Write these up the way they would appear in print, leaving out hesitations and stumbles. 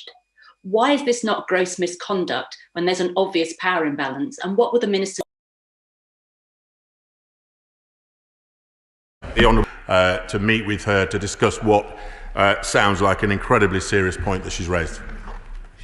changed. Why is this not gross misconduct when there's an obvious power imbalance? And what would the minister... The Honourable to meet with her to discuss what sounds like an incredibly serious point that she's raised.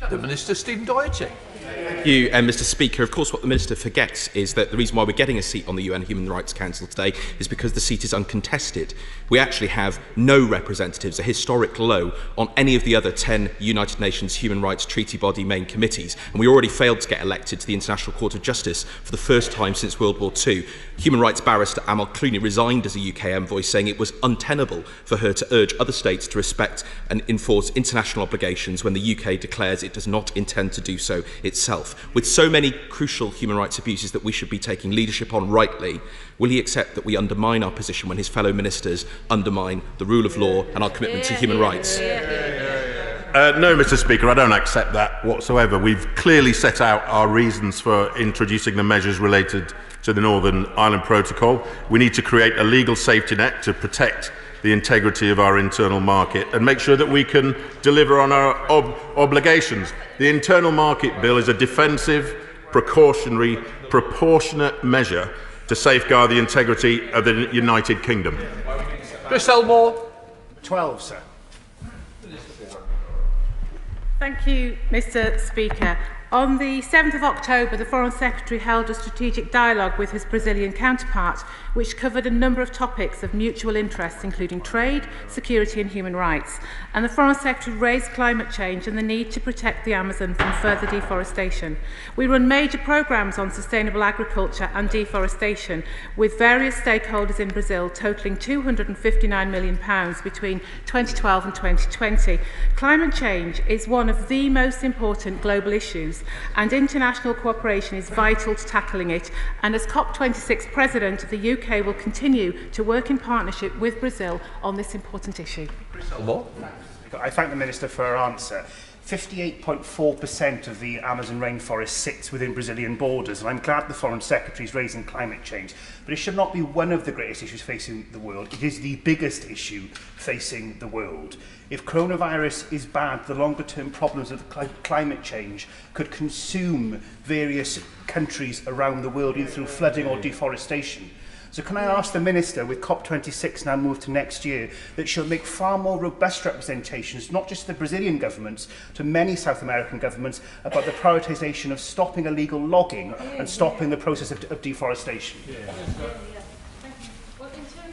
The Minister, Stephen Doherty. Thank you, Mr. Speaker. Of course, what the Minister forgets is that the reason why we're getting a seat on the UN Human Rights Council today is because the seat is uncontested. We actually have no representatives, a historic low, on any of the other 10 United Nations Human Rights Treaty body main committees, and we already failed to get elected to the International Court of Justice for the first time since World War II. Human rights barrister Amal Clooney resigned as a UK envoy, saying it was untenable for her to urge other states to respect and enforce international obligations when the UK declares it does not intend to do so itself. With so many crucial human rights abuses that we should be taking leadership on rightly, will he accept that we undermine our position when his fellow ministers undermine the rule of law and our commitment to human rights? No, Mr. Speaker, I don't accept that whatsoever. We've clearly set out our reasons for introducing the measures related to the Northern Ireland Protocol. We need to create a legal safety net to protect the integrity of our internal market and make sure that we can deliver on our obligations. The Internal Market Bill is a defensive, precautionary, proportionate measure to safeguard the integrity of the United Kingdom. Chris Elmore. 12, sir. Thank you, Mr. Speaker. On the 7th of October, the Foreign Secretary held a strategic dialogue with his Brazilian counterpart, which covered a number of topics of mutual interest, including trade, security and human rights. And the Foreign Secretary raised climate change and the need to protect the Amazon from further deforestation. We run major programmes on sustainable agriculture and deforestation with various stakeholders in Brazil, totalling £259 million between 2012 and 2020. Climate change is one of the most important global issues, and international cooperation is vital to tackling it. And as COP26 President, the UK will continue to work in partnership with Brazil on this important issue. I thank the Minister for her answer. 58.4% of the Amazon rainforest sits within Brazilian borders, and I'm glad the Foreign Secretary is raising climate change. But it should not be one of the greatest issues facing the world. It is the biggest issue facing the world. If coronavirus is bad, the longer-term problems of climate change could consume various countries around the world, either through flooding or deforestation. So can I ask the Minister, with COP26 now moved to next year, that she'll make far more robust representations, not just to the Brazilian governments, to many South American governments, about the prioritisation of stopping illegal logging and stopping the process of deforestation?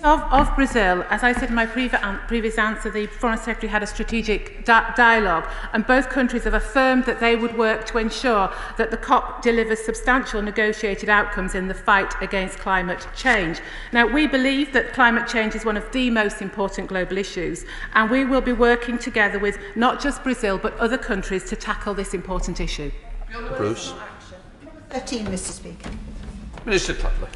Of Brazil, as I said in my previous answer, the Foreign Secretary had a strategic dialogue, and both countries have affirmed that they would work to ensure that the COP delivers substantial negotiated outcomes in the fight against climate change. Now, we believe that climate change is one of the most important global issues, and we will be working together with not just Brazil but other countries to tackle this important issue. Bruce. 13, Mr. Speaker. Minister Cutler.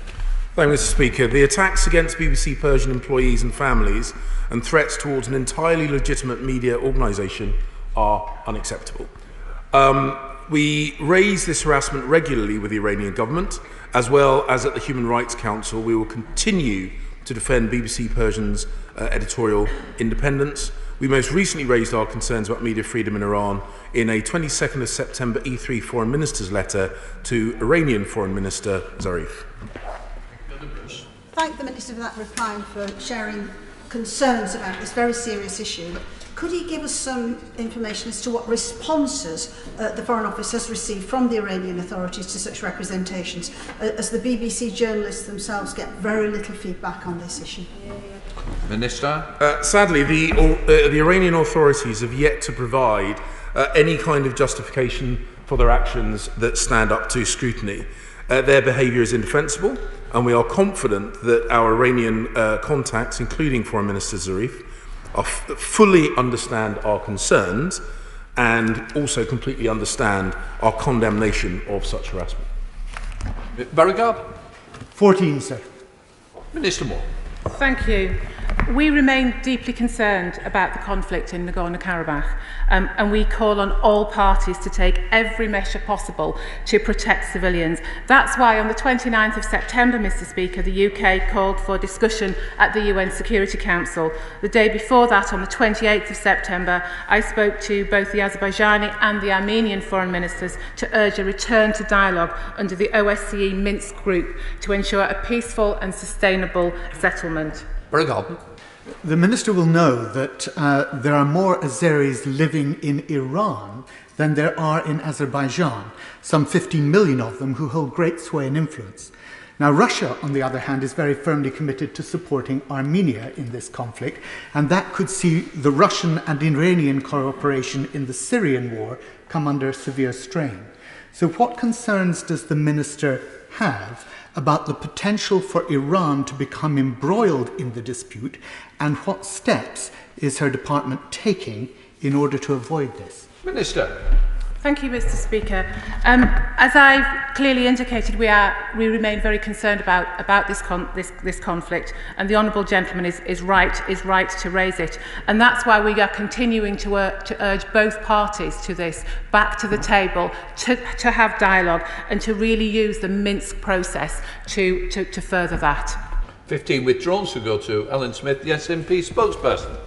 Thank you, Mr. Speaker. The attacks against BBC Persian employees and families and threats towards an entirely legitimate media organisation are unacceptable. We raise this harassment regularly with the Iranian government, as well as at the Human Rights Council. We will continue to defend BBC Persian's editorial independence. We most recently raised our concerns about media freedom in Iran in a 22nd of September E3 Foreign Minister's letter to Iranian Foreign Minister Zarif. Thank the Minister for that reply and for sharing concerns about this very serious issue. Could he give us some information as to what responses the Foreign Office has received from the Iranian authorities to such representations, as the BBC journalists themselves get very little feedback on this issue? Minister. Sadly, the Iranian authorities have yet to provide any kind of justification for their actions that stand up to scrutiny. Their behaviour is indefensible, and we are confident that our Iranian contacts, including Foreign Minister Zarif, fully understand our concerns and also completely understand our condemnation of such harassment. Barragab. 14, sir. Minister Moore. Thank you. We remain deeply concerned about the conflict in Nagorno-Karabakh, and we call on all parties to take every measure possible to protect civilians. That's why on the 29th of September, Mr. Speaker, the UK called for discussion at the UN Security Council. The day before that, on the 28th of September, I spoke to both the Azerbaijani and the Armenian foreign ministers to urge a return to dialogue under the OSCE Minsk group to ensure a peaceful and sustainable settlement. Raab. The Minister will know that there are more Azeris living in Iran than there are in Azerbaijan, some 15 million of them who hold great sway and influence. Now, Russia, on the other hand, is very firmly committed to supporting Armenia in this conflict, and that could see the Russian and Iranian cooperation in the Syrian war come under severe strain. So what concerns does the Minister have about the potential for Iran to become embroiled in the dispute, and what steps is her department taking in order to avoid this? Minister. Thank you, Mr. Speaker. As I've clearly indicated, we remain very concerned about this conflict, and the honourable gentleman is right to raise it, and that's why we are continuing to urge both parties to this back to the table to have dialogue and to really use the Minsk process to further that. 15 withdrawn, so go to Ellen Smith, the SNP spokesperson.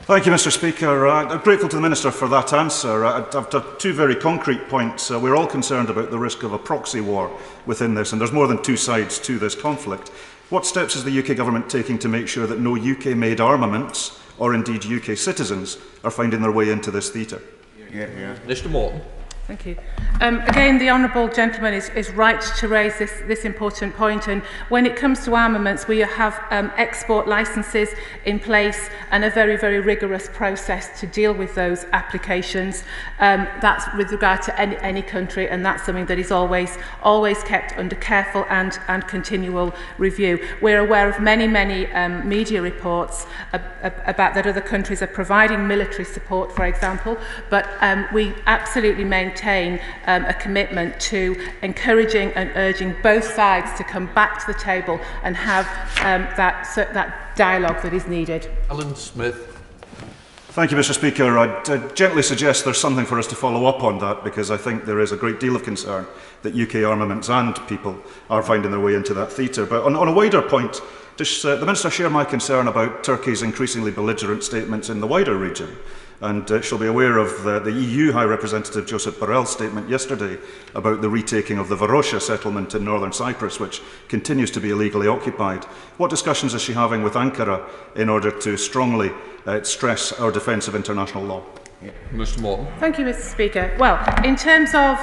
Thank you, Mr. Speaker. I'm grateful to the Minister for that answer. I've got two very concrete points. We're all concerned about the risk of a proxy war within this, and there's more than two sides to this conflict. What steps is the UK Government taking to make sure that no UK-made armaments, or indeed UK citizens, are finding their way into this theatre? Mr. Morton. Thank you. Again, the honourable gentleman is right to raise this important point, and when it comes to armaments, we have export licences in place and a very, very rigorous process to deal with those applications. That's with regard to any country, and that's something that is always kept under careful and continual review. We're aware of many media reports about that other countries are providing military support, for example, but we absolutely maintain a commitment to encouraging and urging both sides to come back to the table and have that dialogue that is needed. Alan Smith. Thank you, Mr. Speaker. I'd gently suggest there's something for us to follow up on that, because I think there is a great deal of concern that UK armaments and people are finding their way into that theatre. But on a wider point, does the Minister share my concern about Turkey's increasingly belligerent statements in the wider region? And she'll be aware of the EU High Representative Josep Borrell's statement yesterday about the retaking of the Varosha settlement in northern Cyprus, which continues to be illegally occupied. What discussions is she having with Ankara in order to strongly stress our defence of international law? Mr. Morton. Thank you, Mr. Speaker. Well, in terms of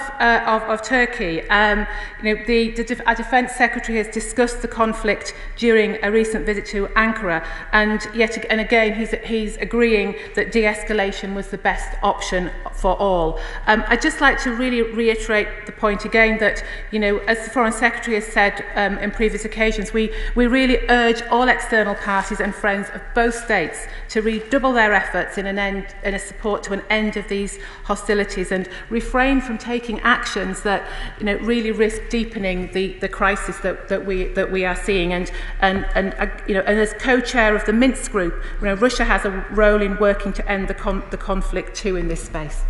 Turkey, our Defence Secretary has discussed the conflict during a recent visit to Ankara, and again he's agreeing that de-escalation was the best option for all. I'd just like to really reiterate the point again that, as the Foreign Secretary has said in previous occasions, we really urge all external parties and friends of both states to redouble their efforts in a support to an end of these hostilities and refrain from taking actions that really risk deepening the crisis that we are seeing. And as co-chair of the Minsk group, Russia has a role in working to end the conflict too in this space.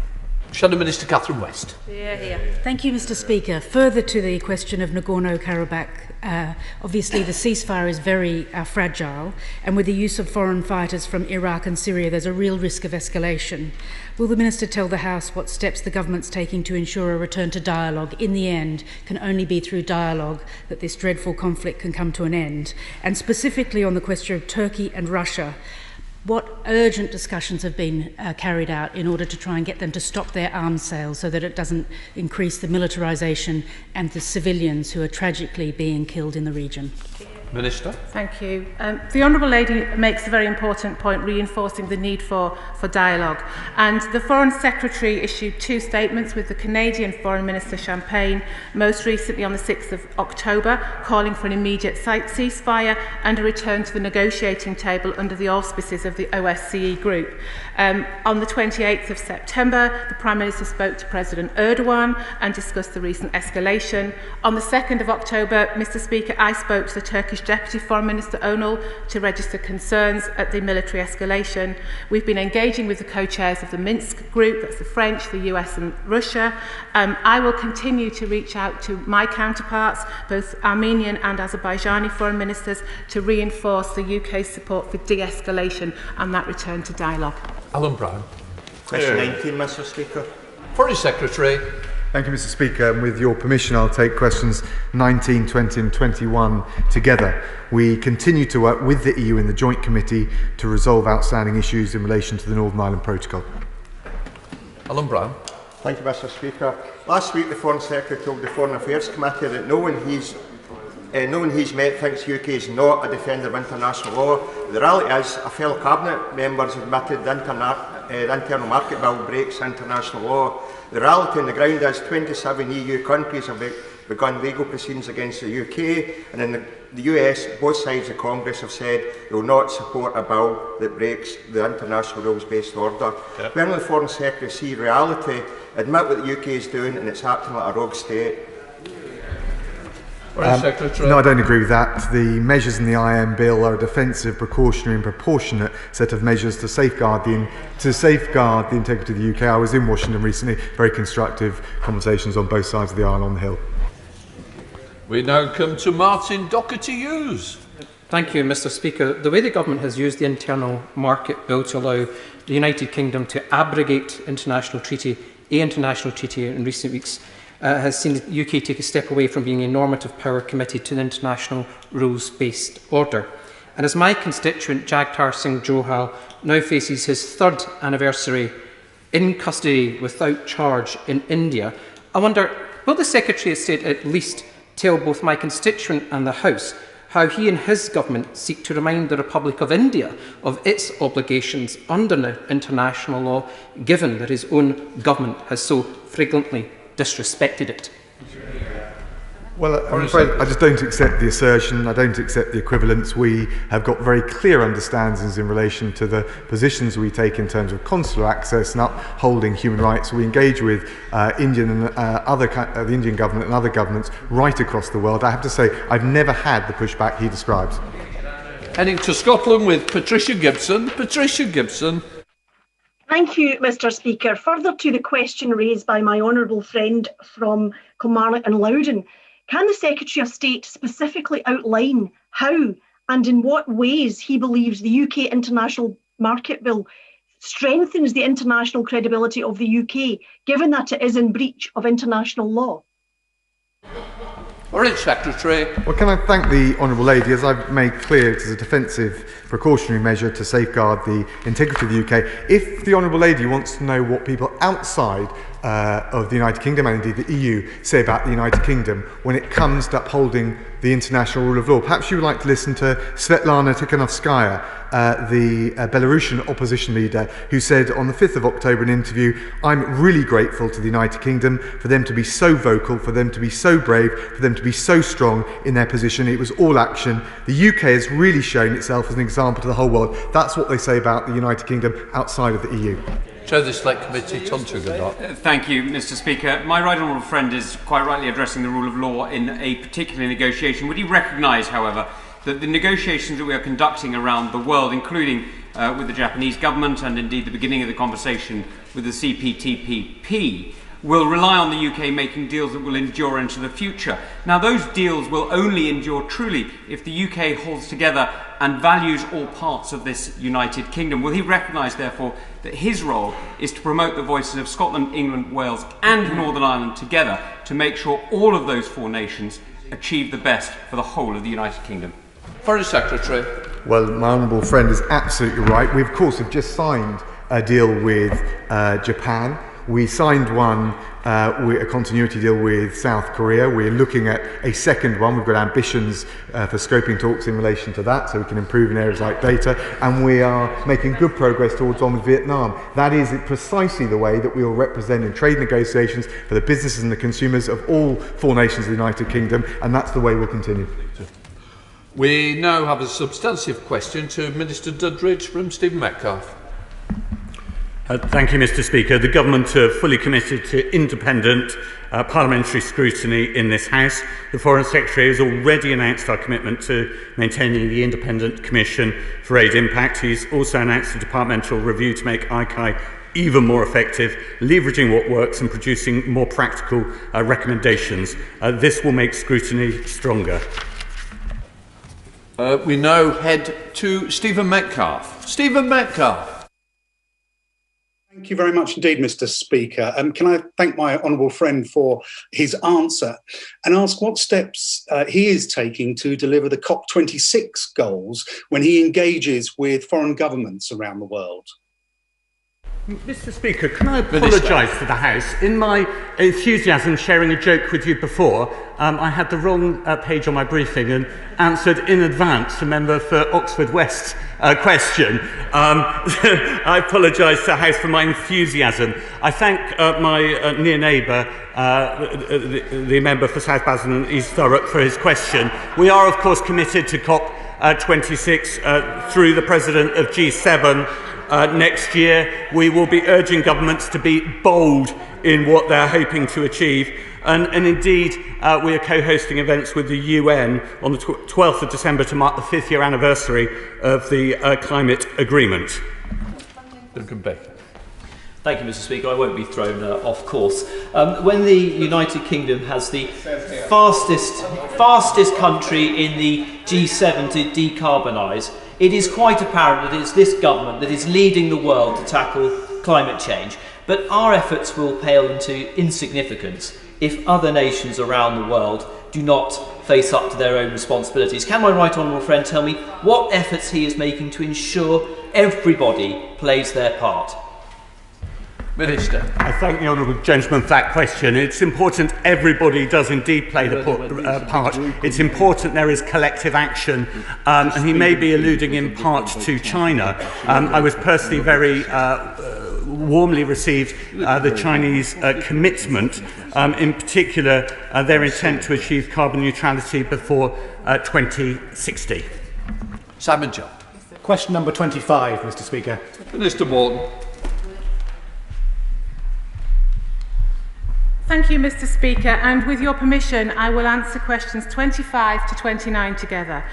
Shadow Minister Catherine West. Thank you, Mr. Speaker. Further to the question of Nagorno-Karabakh, obviously the ceasefire is very fragile, and with the use of foreign fighters from Iraq and Syria, there's a real risk of escalation. Will the Minister tell the House what steps the government's taking to ensure a return to dialogue in the end can only be through dialogue that this dreadful conflict can come to an end? And specifically on the question of Turkey and Russia, what urgent discussions have been carried out in order to try and get them to stop their arms sales so that it doesn't increase the militarisation and the civilians who are tragically being killed in the region? Minister. Thank you. The Honourable Lady makes a very important point, reinforcing the need for dialogue. And the Foreign Secretary issued two statements with the Canadian Foreign Minister Champagne, most recently on the 6th of October, calling for an immediate ceasefire and a return to the negotiating table under the auspices of the OSCE group. On the 28th of September, the Prime Minister spoke to President Erdogan and discussed the recent escalation. On the 2nd of October, Mr. Speaker, I spoke to the Turkish Turkish Deputy Foreign Minister Onal to register concerns at the military escalation. We've been engaging with the co-chairs of the Minsk group, that's the French, the US and Russia. I will continue to reach out to my counterparts, both Armenian and Azerbaijani foreign ministers, to reinforce the UK's support for de-escalation and that return to dialogue. Alan Brown. Question 19, Mr Speaker. Foreign Secretary. Thank you, Mr Speaker. And with your permission, I'll take questions 19, 20 and 21 together. We continue to work with the EU in the Joint Committee to resolve outstanding issues in relation to the Northern Ireland Protocol. Alan Brown. Thank you, Mr Speaker. Last week, the Foreign Secretary told the Foreign Affairs Committee that no one he's met thinks the UK is not a defender of international law. The reality is, a fellow Cabinet member has admitted the Internal Market Bill breaks international law. The reality on the ground is 27 EU countries have begun legal proceedings against the UK, and in the US, both sides of Congress have said they will not support a bill that breaks the international rules-based order. Yep. When will the Foreign Secretary see reality, admit what the UK is doing, and it's acting like a rogue state? No, I don't agree with that. The measures in the IM bill are a defensive, precautionary and proportionate set of measures to safeguard the integrity of the UK. I was in Washington recently, very constructive conversations on both sides of the aisle on the Hill. We now come to Martin Doherty-Hughes. Thank you, Mr Speaker. The way the Government has used the Internal Market Bill to allow the United Kingdom to abrogate international treaty in recent weeks has seen the UK take a step away from being a normative power committed to the international rules-based order. And as my constituent Jagtar Singh Johal now faces his third anniversary in custody without charge in India, I wonder, will the Secretary of State at least tell both my constituent and the House how he and his government seek to remind the Republic of India of its obligations under international law, given that his own government has so frequently disrespected it? Well, I'm afraid I just don't accept the assertion. I don't accept the equivalence. We have got very clear understandings in relation to the positions we take in terms of consular access and upholding human rights. We engage with the Indian government and other governments right across the world. I have to say, I've never had the pushback he describes. Heading to Scotland with Patricia Gibson. Patricia Gibson. Thank you, Mr Speaker. Further to the question raised by my honourable friend from Kilmarnock and Loudon, can the Secretary of State specifically outline how and in what ways he believes the UK International Market Bill strengthens the international credibility of the UK, given that it is in breach of international law? Foreign Secretary. Well, can I thank the Honourable Lady? As I've made clear, it is a defensive precautionary measure to safeguard the integrity of the UK. If the Honourable Lady wants to know what people outside of the United Kingdom and indeed the EU say about the United Kingdom when it comes to upholding the international rule of law, perhaps you would like to listen to Svetlana Tikhanovskaya, the Belarusian opposition leader, who said on the 5th of October in an interview, "I'm really grateful to the United Kingdom for them to be so vocal, for them to be so brave, for them to be so strong in their position. It was all action. The UK has really shown itself as an example to the whole world." That's what they say about the United Kingdom outside of the EU. Chair of the Select Committee, Tom Tugendhat. Thank you, Mr Speaker. My right honourable friend is quite rightly addressing the rule of law in a particular negotiation. Would he recognise, however, that the negotiations that we are conducting around the world, including with the Japanese government and indeed the beginning of the conversation with the CPTPP, will rely on the UK making deals that will endure into the future? Now, those deals will only endure truly if the UK holds together and values all parts of this United Kingdom. Will he recognise, therefore, that his role is to promote the voices of Scotland, England, Wales and Northern Ireland together to make sure all of those four nations achieve the best for the whole of the United Kingdom? Foreign Secretary. Well, my honourable friend is absolutely right. We, of course, have just signed a deal with Japan. We signed one, a continuity deal with South Korea. We're looking at a second one. We've got ambitions for scoping talks in relation to that, so we can improve in areas like data. And we are making good progress towards one with Vietnam. That is precisely the way that we will represent in trade negotiations for the businesses and the consumers of all four nations of the United Kingdom, and that's the way we'll continue. We now have a substantive question to Minister Dudridge from Stephen Metcalfe. Thank you, Mr. Speaker. The Government are fully committed to independent parliamentary scrutiny in this House. The Foreign Secretary has already announced our commitment to maintaining the Independent Commission for Aid Impact. He's also announced a departmental review to make ICAI even more effective, leveraging what works and producing more practical recommendations. This will make scrutiny stronger. We now head to Stephen Metcalfe. Stephen Metcalfe. Thank you very much indeed, Mr. Speaker. Can I thank my honourable friend for his answer and ask what steps he is taking to deliver the COP26 goals when he engages with foreign governments around the world? Mr. Speaker, can I apologise to the House? In my enthusiasm sharing a joke with you before, I had the wrong page on my briefing and answered in advance a member for Oxford West's question. I apologise to the House for my enthusiasm. I thank my near neighbour, the member for South Basildon and East Thurrock, for his question. We are, of course, committed to COP26 through the President of G7. Next year, we will be urging governments to be bold in what they're hoping to achieve. And indeed, we are co-hosting events with the UN on the 12th of December to mark the 5th year anniversary of the climate agreement. Duncan Baker. Thank you, Mr. Speaker. I won't be thrown off course. When the United Kingdom has the fastest country in the G7 to decarbonise, it is quite apparent that it is this government that is leading the world to tackle climate change. But our efforts will pale into insignificance if other nations around the world do not face up to their own responsibilities. Can my right honourable friend tell me what efforts he is making to ensure everybody plays their part? Minister. I thank the honourable gentleman for that question. It's important everybody does indeed play the part. It's important there is collective action, and he may be alluding in part to China. I was personally very warmly received the Chinese commitment, in particular their intent to achieve carbon neutrality before 2060. Simon John. Question number 25, Mr. Speaker. Minister Morton. Thank you, Mr. Speaker, and with your permission, I will answer questions 25 to 29 together.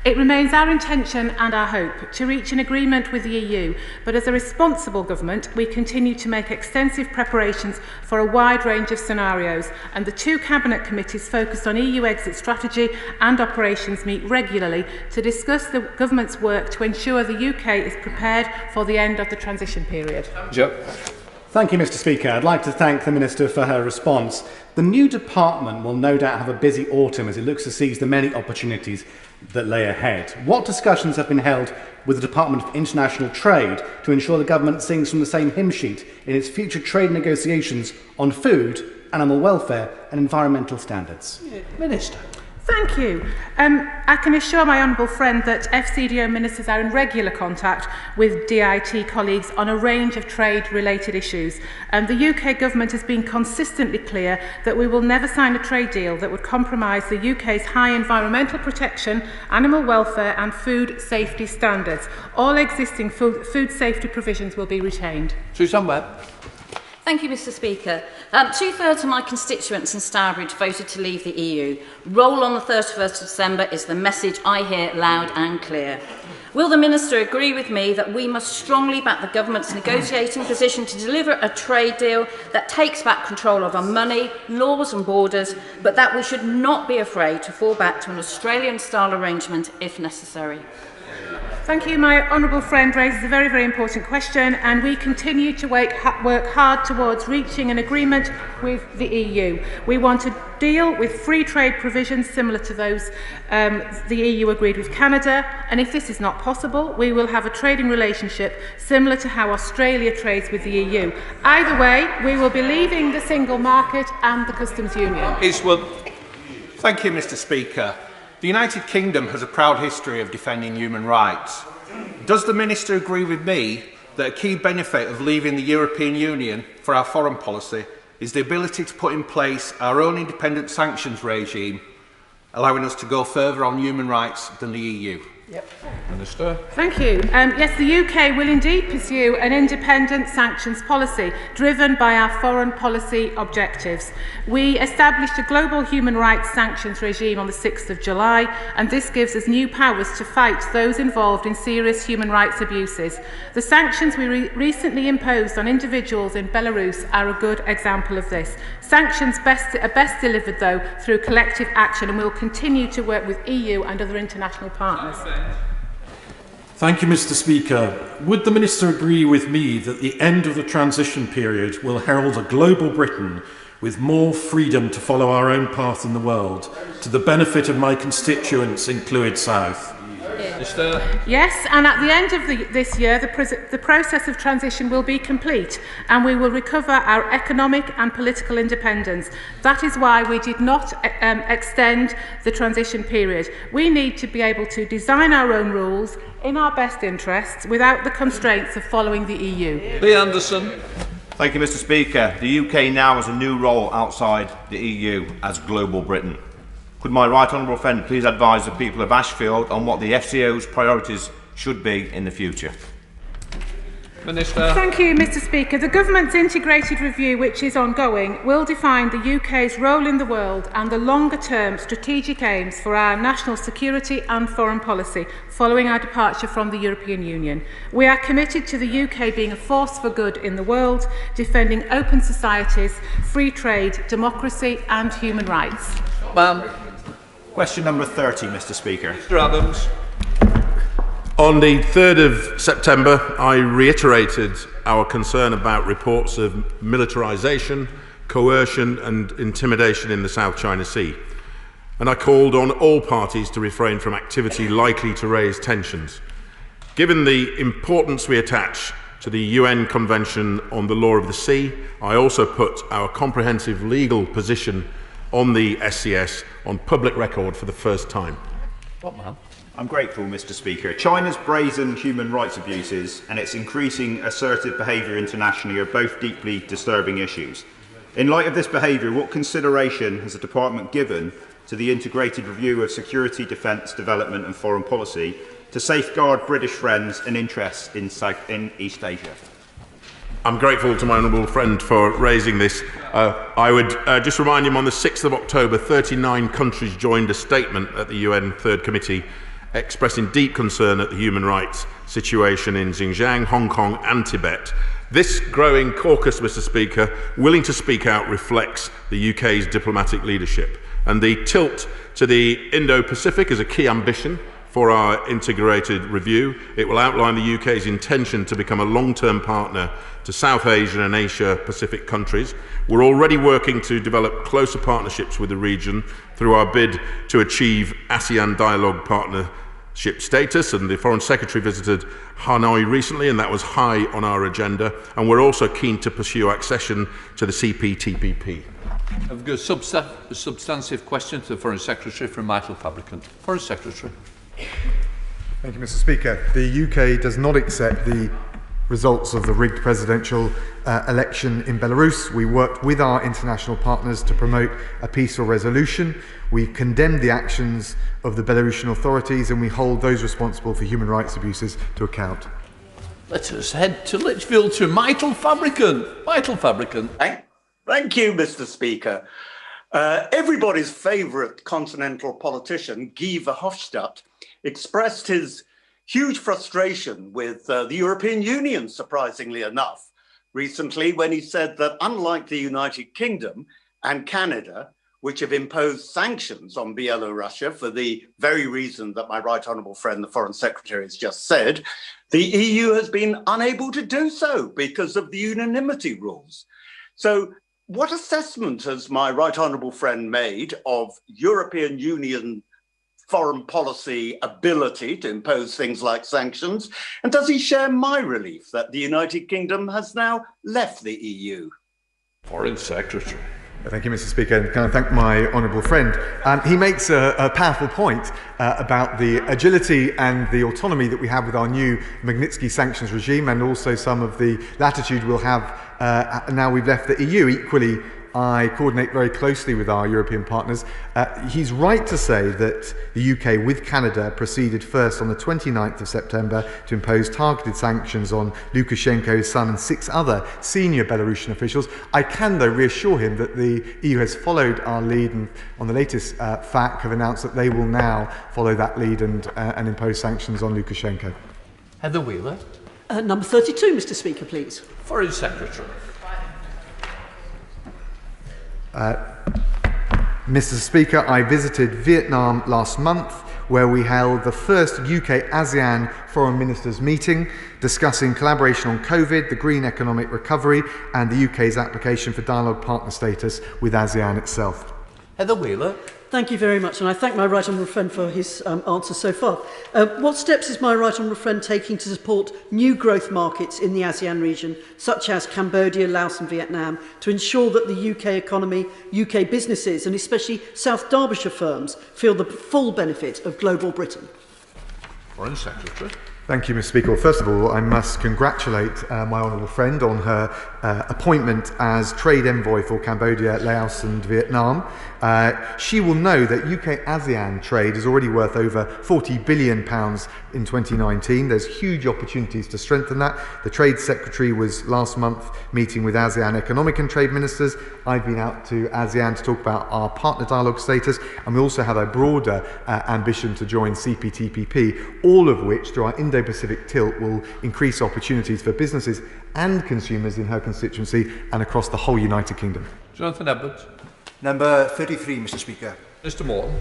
It remains our intention and our hope to reach an agreement with the EU, but as a responsible government, we continue to make extensive preparations for a wide range of scenarios, and the two Cabinet committees focused on EU exit strategy and operations meet regularly to discuss the government's work to ensure the UK is prepared for the end of the transition period. Joe. Thank you, Mr. Speaker. I'd like to thank the Minister for her response. The new department will no doubt have a busy autumn as it looks to seize the many opportunities that lay ahead. What discussions have been held with the Department of International Trade to ensure the government sings from the same hymn sheet in its future trade negotiations on food, animal welfare and environmental standards? Minister. Thank you. I can assure my honourable friend that FCDO ministers are in regular contact with DIT colleagues on a range of trade-related issues. The UK government has been consistently clear that we will never sign a trade deal that would compromise the UK's high environmental protection, animal welfare and food safety standards. All existing food safety provisions will be retained. Susan Webb. Thank you, Mr. Speaker. Two-thirds of my constituents in Stourbridge voted to leave the EU. Roll on the 31st of December is the message I hear loud and clear. Will the Minister agree with me that we must strongly back the government's negotiating position to deliver a trade deal that takes back control of our money, laws and borders, but that we should not be afraid to fall back to an Australian-style arrangement if necessary? Thank you. My honourable friend raises a very, very important question, and we continue to work hard towards reaching an agreement with the EU. We want a deal with free trade provisions similar to those the EU agreed with Canada, and if this is not possible, we will have a trading relationship similar to how Australia trades with the EU. Either way, we will be leaving the single market and the customs union. Thank you, Mr. Speaker. The United Kingdom has a proud history of defending human rights. Does the Minister agree with me that a key benefit of leaving the European Union for our foreign policy is the ability to put in place our own independent sanctions regime, allowing us to go further on human rights than the EU? Minister. Thank you. Yes, the UK will indeed pursue an independent sanctions policy driven by our foreign policy objectives. We established a global human rights sanctions regime on the 6th of July, and this gives us new powers to fight those involved in serious human rights abuses. The sanctions we recently imposed on individuals in Belarus are a good example of this. Sanctions are best delivered, though, through collective action, and we will continue to work with EU and other international partners. Thank you, Mr. Speaker. Would the Minister agree with me that the end of the transition period will herald a global Britain with more freedom to follow our own path in the world, to the benefit of my constituents in Clwyd South? Yes, and at the end of this year, the process of transition will be complete, and we will recover our economic and political independence. That is why we did not extend the transition period. We need to be able to design our own rules in our best interests without the constraints of following the EU. Lee Anderson. Thank you, Mr. Speaker. The UK now has a new role outside the EU as global Britain. Could my right honourable friend please advise the people of Ashfield on what the FCO's priorities should be in the future? Minister. Thank you, Mr. Speaker. The Government's integrated review, which is ongoing, will define the UK's role in the world and the longer-term strategic aims for our national security and foreign policy following our departure from the European Union. We are committed to the UK being a force for good in the world, defending open societies, free trade, democracy and human rights. Question number 30, Mr. Speaker. Mr. Adams. On the 3rd of September, I reiterated our concern about reports of militarisation, coercion and intimidation in the South China Sea. And I called on all parties to refrain from activity likely to raise tensions. Given the importance we attach to the UN Convention on the Law of the Sea, I also put our comprehensive legal position on the SCS on public record for the first time. What, man? I'm grateful, Mr. Speaker. China's brazen human rights abuses and its increasing assertive behaviour internationally are both deeply disturbing issues. In light of this behaviour, what consideration has the Department given to the integrated review of security, defence, development and foreign policy to safeguard British friends and interests in East Asia? I'm grateful to my honourable friend for raising this. I would just remind him on the 6th of October, 39 countries joined a statement at the UN Third Committee expressing deep concern at the human rights situation in Xinjiang, Hong Kong and Tibet. This growing caucus, Mr. Speaker, willing to speak out, reflects the UK's diplomatic leadership. And the tilt to the Indo-Pacific is a key ambition for our integrated review. It will outline the UK's intention to become a long-term partner to South Asian and Asia-Pacific countries. We're already working to develop closer partnerships with the region through our bid to achieve ASEAN Dialogue Partnership status, and the Foreign Secretary visited Hanoi recently, and that was high on our agenda. And we're also keen to pursue accession to the CPTPP. I've got a substantive question to the Foreign Secretary from Michael Fabricant. Foreign Secretary. Thank you, Mr. Speaker. The UK does not accept the results of the rigged presidential election in Belarus. We worked with our international partners to promote a peaceful resolution. We condemned the actions of the Belarusian authorities, and we hold those responsible for human rights abuses to account. Let us head to Lichfield to Michael Fabricant. Michael Fabricant. Thank you, Mr. Speaker. Everybody's favourite continental politician, Guy Verhofstadt, expressed his huge frustration with the European Union, surprisingly enough, recently when he said that unlike the United Kingdom and Canada, which have imposed sanctions on Belarus for the very reason that my right honourable friend, the Foreign Secretary, has just said, the EU has been unable to do so because of the unanimity rules. So what assessment has my right honourable friend made of European Union foreign policy ability to impose things like sanctions? And does he share my relief that the United Kingdom has now left the EU? Foreign Secretary. Thank you, Mr. Speaker. And can I thank my honourable friend? He makes a powerful point about the agility and the autonomy that we have with our new Magnitsky sanctions regime, and also some of the latitude we'll have now we've left the EU. Equally, I coordinate very closely with our European partners. He's right to say that the UK, with Canada, proceeded first on the 29th of September to impose targeted sanctions on Lukashenko's son and 6 other senior Belarusian officials. I can, though, reassure him that the EU has followed our lead and on the latest FAQ have announced that they will now follow that lead and impose sanctions on Lukashenko. Heather Wheeler. Number 32, Mr. Speaker, please. Foreign Secretary. Mr. Speaker, I visited Vietnam last month, where we held the first UK-ASEAN Foreign Ministers meeting, discussing collaboration on COVID, the green economic recovery, and the UK's application for dialogue partner status with ASEAN itself. Heather Wheeler. Thank you very much, and I thank my right honourable friend for his answer so far. What steps is my right honourable friend taking to support new growth markets in the ASEAN region, such as Cambodia, Laos and Vietnam, to ensure that the UK economy, UK businesses and especially South Derbyshire firms feel the full benefit of global Britain? Foreign Secretary. Thank you, Mr. Speaker. Well, first of all, I must congratulate my honourable friend on her appointment as trade envoy for Cambodia, Laos and Vietnam. She will know that UK-ASEAN trade is already worth over £40 billion in 2019. There's huge opportunities to strengthen that. The Trade Secretary was last month meeting with ASEAN economic and trade ministers. I've been out to ASEAN to talk about our partner dialogue status, and we also have a broader ambition to join CPTPP, all of which, through our Indo-Pacific tilt, will increase opportunities for businesses and consumers in her constituency and across the whole United Kingdom. Jonathan Edwards. Number 33, Mr. Speaker. Mr. Morton.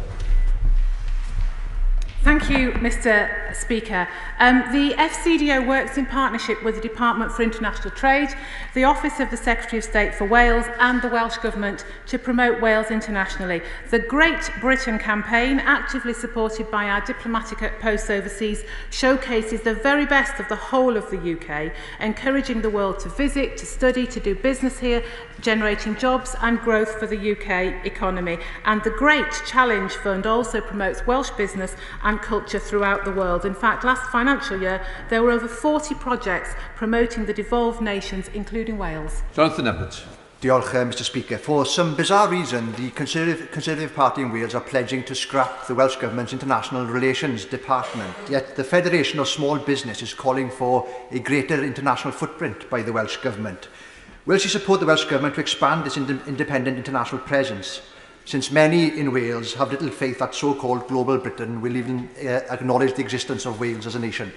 Thank you, Mr. Speaker. The FCDO works in partnership with the Department for International Trade, the Office of the Secretary of State for Wales and the Welsh Government to promote Wales internationally. The Great Britain campaign, actively supported by our diplomatic posts overseas, showcases the very best of the whole of the UK, encouraging the world to visit, to study, to do business here, generating jobs and growth for the UK economy. And the Great Challenge Fund also promotes Welsh business and culture throughout the world. In fact, last financial year, there were over 40 projects promoting the devolved nations, including Wales. Jonathan Edwards. Diolch, Mr. Speaker. For some bizarre reason, the Conservative Party in Wales are pledging to scrap the Welsh Government's International Relations Department. Yet the Federation of Small Business is calling for a greater international footprint by the Welsh Government. Will she support the Welsh Government to expand its independent international presence, since many in Wales have little faith that so-called global Britain will even acknowledge the existence of Wales as a nation?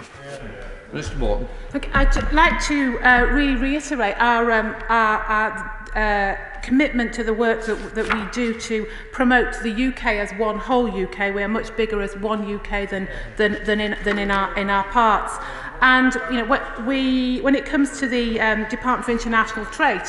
Mr. Morton. Okay, I'd like to really reiterate our commitment to the work that we do to promote the UK as one whole UK. We are much bigger as one UK than in our parts. And you know, when it comes to the Department for International Trade,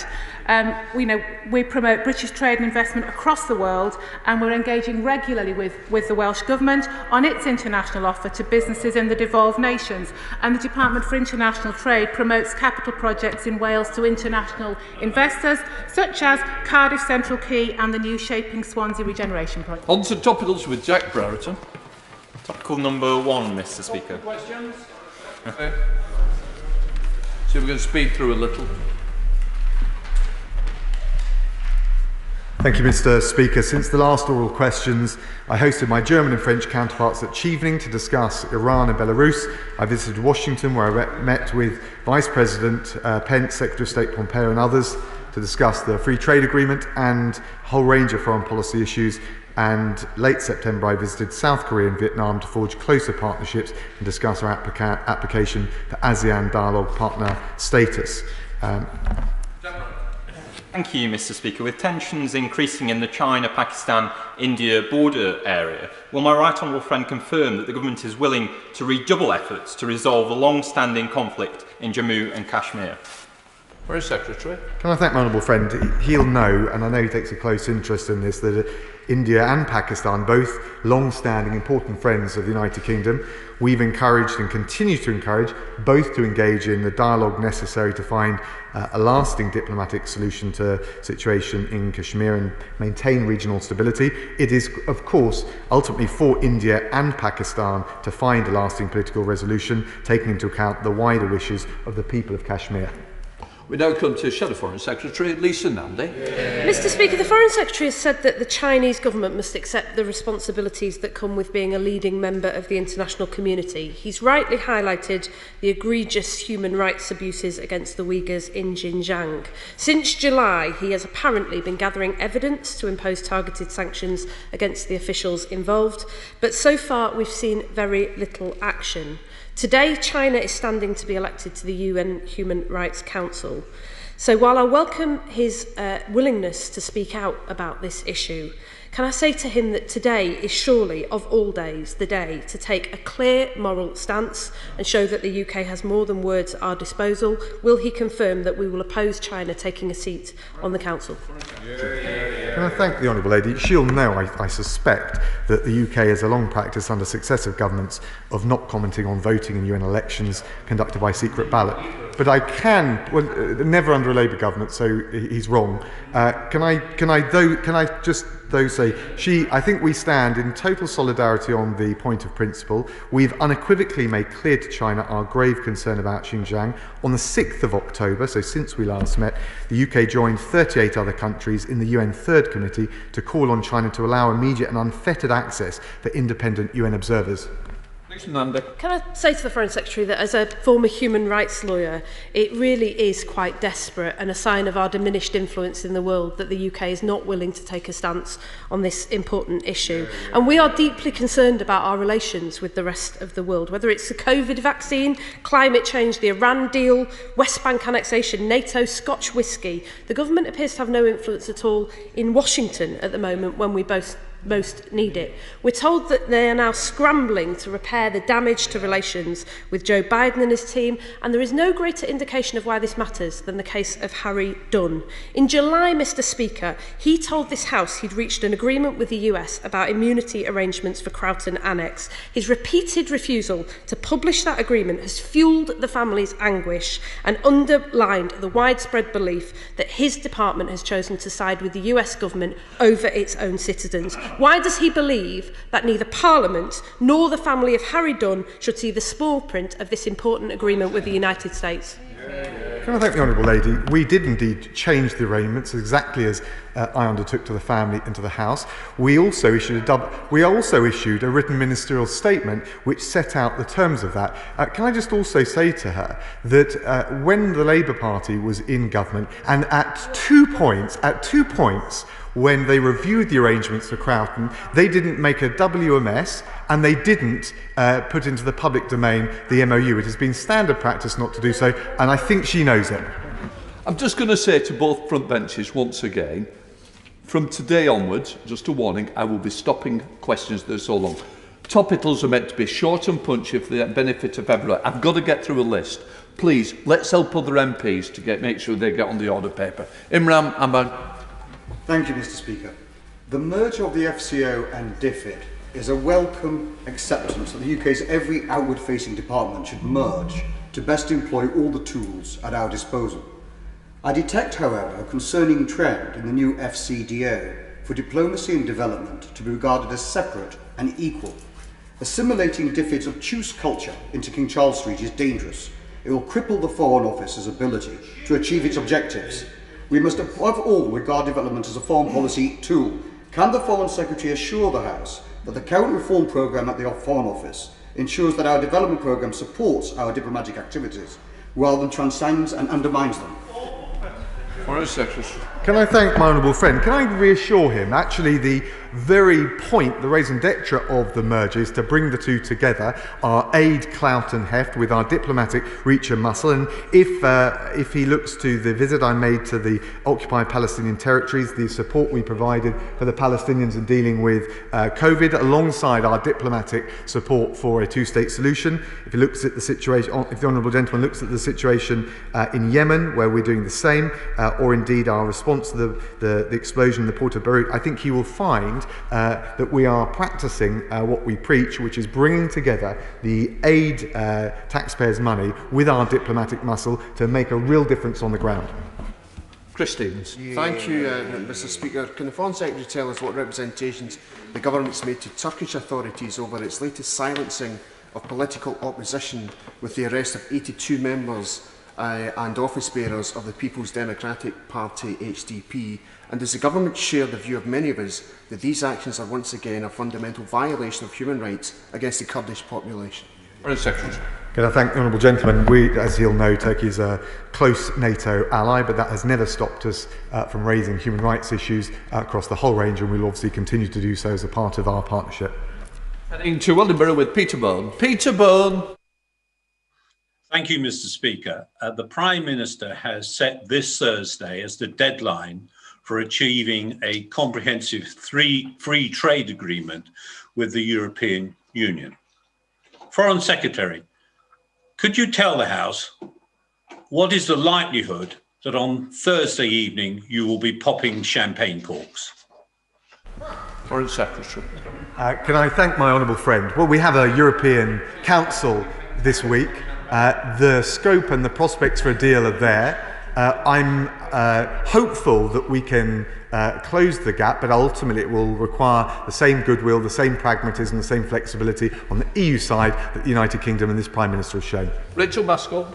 we promote British trade and investment across the world, and we're engaging regularly with the Welsh Government on its international offer to businesses in the devolved nations. And the Department for International Trade promotes capital projects in Wales to international investors, such as Cardiff Central Quay and the new Shaping Swansea Regeneration Project. On to topicals with Jack Brereton. Topical number 1, Mr. Speaker. Questions? Okay. So we're going to speed through a little. Thank you, Mr. Speaker. Since the last oral questions, I hosted my German and French counterparts at Chevening to discuss Iran and Belarus. I visited Washington, where I met with Vice President Pence, Secretary of State Pompeo and others to discuss the free trade agreement and a whole range of foreign policy issues. And late September, I visited South Korea and Vietnam to forge closer partnerships and discuss our application for ASEAN dialogue partner status. Thank you, Mr. Speaker. With tensions increasing in the China-Pakistan-India border area, will my right honourable friend confirm that the government is willing to redouble efforts to resolve the long-standing conflict in Jammu and Kashmir? Foreign Secretary. Can I thank my honourable friend? He'll know, and I know he takes a close interest in this, that India and Pakistan, both long-standing important friends of the United Kingdom, we've encouraged and continue to encourage both to engage in the dialogue necessary to find a lasting diplomatic solution to the situation in Kashmir and maintain regional stability. It is, of course, ultimately for India and Pakistan to find a lasting political resolution, taking into account the wider wishes of the people of Kashmir. We now come to Shadow Foreign Secretary Lisa Nandy. Mr. Speaker, the Foreign Secretary has said that the Chinese government must accept the responsibilities that come with being a leading member of the international community. He's rightly highlighted the egregious human rights abuses against the Uyghurs in Xinjiang. Since July, he has apparently been gathering evidence to impose targeted sanctions against the officials involved, but so far we've seen very little action. Today, China is standing to be elected to the UN Human Rights Council. So while I welcome his willingness to speak out about this issue, can I say to him that today is surely, of all days, the day to take a clear moral stance and show that the UK has more than words at our disposal? Will he confirm that we will oppose China taking a seat on the Council? Can I thank the Honourable Lady? She'll know, I suspect, that the UK has a long practice under successive governments of not commenting on voting in UN elections conducted by secret ballot. But I can, well, never under a Labour government, so he's wrong. Can I just say, I think we stand in total solidarity on the point of principle. We've unequivocally made clear to China our grave concern about Xinjiang. On the 6th of October, so since we last met, the UK joined 38 other countries in the UN Third Committee to call on China to allow immediate and unfettered access for independent UN observers. Can I say to the Foreign Secretary that as a former human rights lawyer, it really is quite desperate and a sign of our diminished influence in the world that the UK is not willing to take a stance on this important issue. And we are deeply concerned about our relations with the rest of the world, whether it's the COVID vaccine, climate change, the Iran deal, West Bank annexation, NATO, Scotch whisky. The government appears to have no influence at all in Washington at the moment when we both most need it. We're told that they are now scrambling to repair the damage to relations with Joe Biden and his team, and there is no greater indication of why this matters than the case of Harry Dunn. In July, Mr. Speaker, he told this House he'd reached an agreement with the US about immunity arrangements for Croughton Annex. His repeated refusal to publish that agreement has fueled the family's anguish and underlined the widespread belief that his department has chosen to side with the US government over its own citizens. Why does he believe that neither Parliament nor the family of Harry Dunn should see the small print of this important agreement with the United States? Can I thank the Honourable Lady? We did indeed change the arrangements exactly as I undertook to the family and to the House. We also issued a written ministerial statement which set out the terms of that. Can I just also say to her that when the Labour Party was in government, and at two points when they reviewed the arrangements for Croughton, they didn't make a WMS and they didn't put into the public domain the MOU. It has been standard practice not to do so, and I think she knows it. I'm just going to say to both front benches once again, from today onwards, just a warning, I will be stopping questions that are so long. Topicals are meant to be short and punchy for the benefit of everyone. I've got to get through a list. Please, let's help other MPs to make sure they get on the order paper. Imran Ahmad. Thank you, Mr. Speaker. The merger of the FCO and DFID is a welcome acceptance that the UK's every outward-facing department should merge to best employ all the tools at our disposal. I detect, however, a concerning trend in the new FCDO for diplomacy and development to be regarded as separate and equal. Assimilating DFID's obtuse culture into King Charles Street is dangerous. It will cripple the Foreign Office's ability to achieve its objectives. We must above all regard development as a foreign policy tool. Can the Foreign Secretary assure the House that the current reform programme at the Foreign Office ensures that our development programme supports our diplomatic activities rather than transcends and undermines them? Foreign Secretary. Can I thank my honourable friend? Can I reassure him, actually the very point, the raison d'etre of the merger is to bring the two together, our aid, clout and heft with our diplomatic reach and muscle. And if he looks to the visit I made to the occupied Palestinian territories, the support we provided for the Palestinians in dealing with COVID, alongside our diplomatic support for a two-state solution. If he looks at the situation, if the honourable gentleman looks at the situation in Yemen, where we're doing the same, or indeed our response to the explosion in the port of Beirut, I think he will find that we are practicing what we preach, which is bringing together the aid taxpayers' money with our diplomatic muscle to make a real difference on the ground. Chris Stevens. Thank you, Mr. Speaker. Can the Foreign Secretary tell us what representations the government's made to Turkish authorities over its latest silencing of political opposition with the arrest of 82 members and office bearers of the People's Democratic Party HDP, and does the government share the view of many of us that these actions are once again a fundamental violation of human rights against the Kurdish population? Secretary. Can I thank the honourable gentleman? We, as he'll know, Turkey is a close NATO ally, but that has never stopped us from raising human rights issues across the whole range, and we'll obviously continue to do so as a part of our partnership. Heading to Edinburgh with Peter Byrne. Peter Byrne. Thank you, Mr. Speaker. The Prime Minister has set this Thursday as the deadline for achieving a comprehensive free trade agreement with the European Union. Foreign Secretary, could you tell the House what is the likelihood that on Thursday evening you will be popping champagne corks? Foreign Secretary. Can I thank my honourable friend? Well, we have a European Council this week. The scope and the prospects for a deal are there. I'm hopeful that we can close the gap, but ultimately it will require the same goodwill, the same pragmatism, the same flexibility on the EU side that the United Kingdom and this Prime Minister has shown. Rachel Maskell.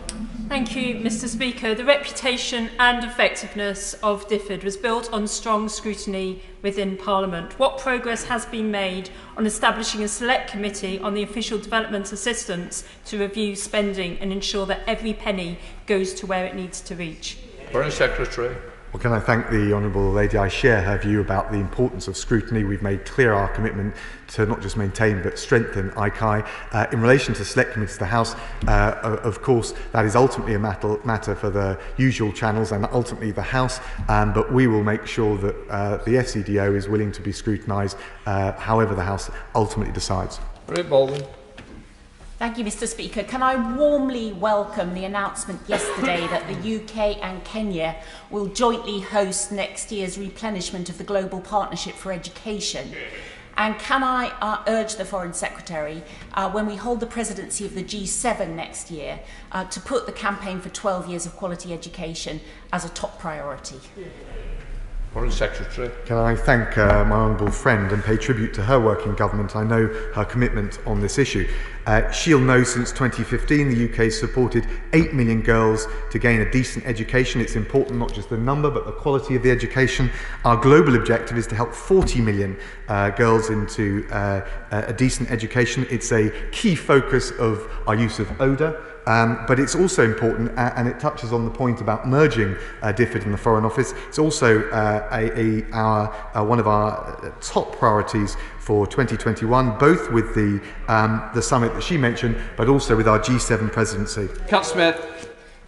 Thank you, Mr. Speaker. The reputation and effectiveness of DFID was built on strong scrutiny within Parliament. What progress has been made on establishing a select committee on the official development assistance to review spending and ensure that every penny goes to where it needs to reach? Foreign Secretary. Well, can I thank the Honourable Lady? I share her view about the importance of scrutiny. We've made clear our commitment to not just maintain but strengthen ICAI. In relation to select committees to the House, of course, that is ultimately a matter for the usual channels and ultimately the House, but we will make sure that the FCDO is willing to be scrutinised however the House ultimately decides. Rick Baldwin. Thank you, Mr. Speaker. Can I warmly welcome the announcement yesterday that the UK and Kenya will jointly host next year's replenishment of the Global Partnership for Education? And can I urge the Foreign Secretary, when we hold the presidency of the G7 next year, to put the campaign for 12 years of quality education as a top priority? Foreign Secretary. Can I thank my honourable friend and pay tribute to her work in government? I know her commitment on this issue. She'll know since 2015 the UK has supported 8 million girls to gain a decent education. It's important not just the number but the quality of the education. Our global objective is to help 40 million girls into a decent education. It's a key focus of our use of ODA. But it's also important, and it touches on the point about merging DFID and the Foreign Office. It's also one of our top priorities for 2021, both with the summit that she mentioned, but also with our G7 presidency. Cat Smith.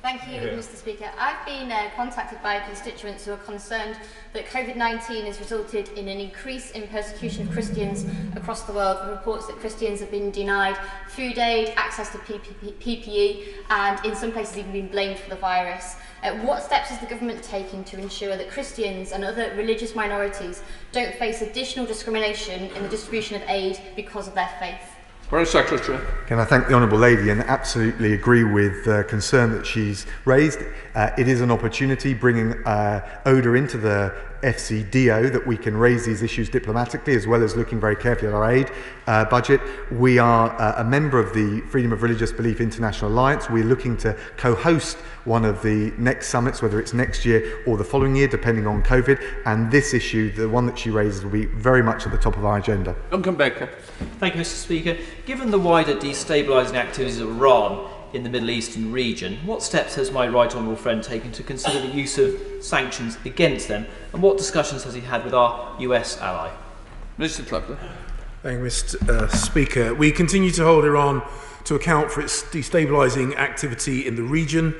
Thank you, Mr. Speaker. I've been contacted by constituents who are concerned that COVID-19 has resulted in an increase in persecution of Christians across the world, with reports that Christians have been denied food aid, access to PPE, and in some places even been blamed for the virus. What steps is the government taking to ensure that Christians and other religious minorities don't face additional discrimination in the distribution of aid because of their faith? Foreign Secretary. Can I thank the Honourable Lady and absolutely agree with the concern that she's raised. It is an opportunity bringing ODA into the FCDO that we can raise these issues diplomatically as well as looking very carefully at our aid budget. We are a member of the Freedom of Religious Belief International Alliance. We're looking to co-host one of the next summits, whether it's next year or the following year, depending on COVID. And this issue, the one that she raises, will be very much at the top of our agenda. Duncan Baker. Thank you, Mr. Speaker. Given the wider destabilising activities of Iran in the Middle Eastern region, what steps has my right honourable friend taken to consider the use of sanctions against them, and what discussions has he had with our US ally? Mr. Clepler. Thank you, Mr. Speaker. We continue to hold Iran to account for its destabilising activity in the region.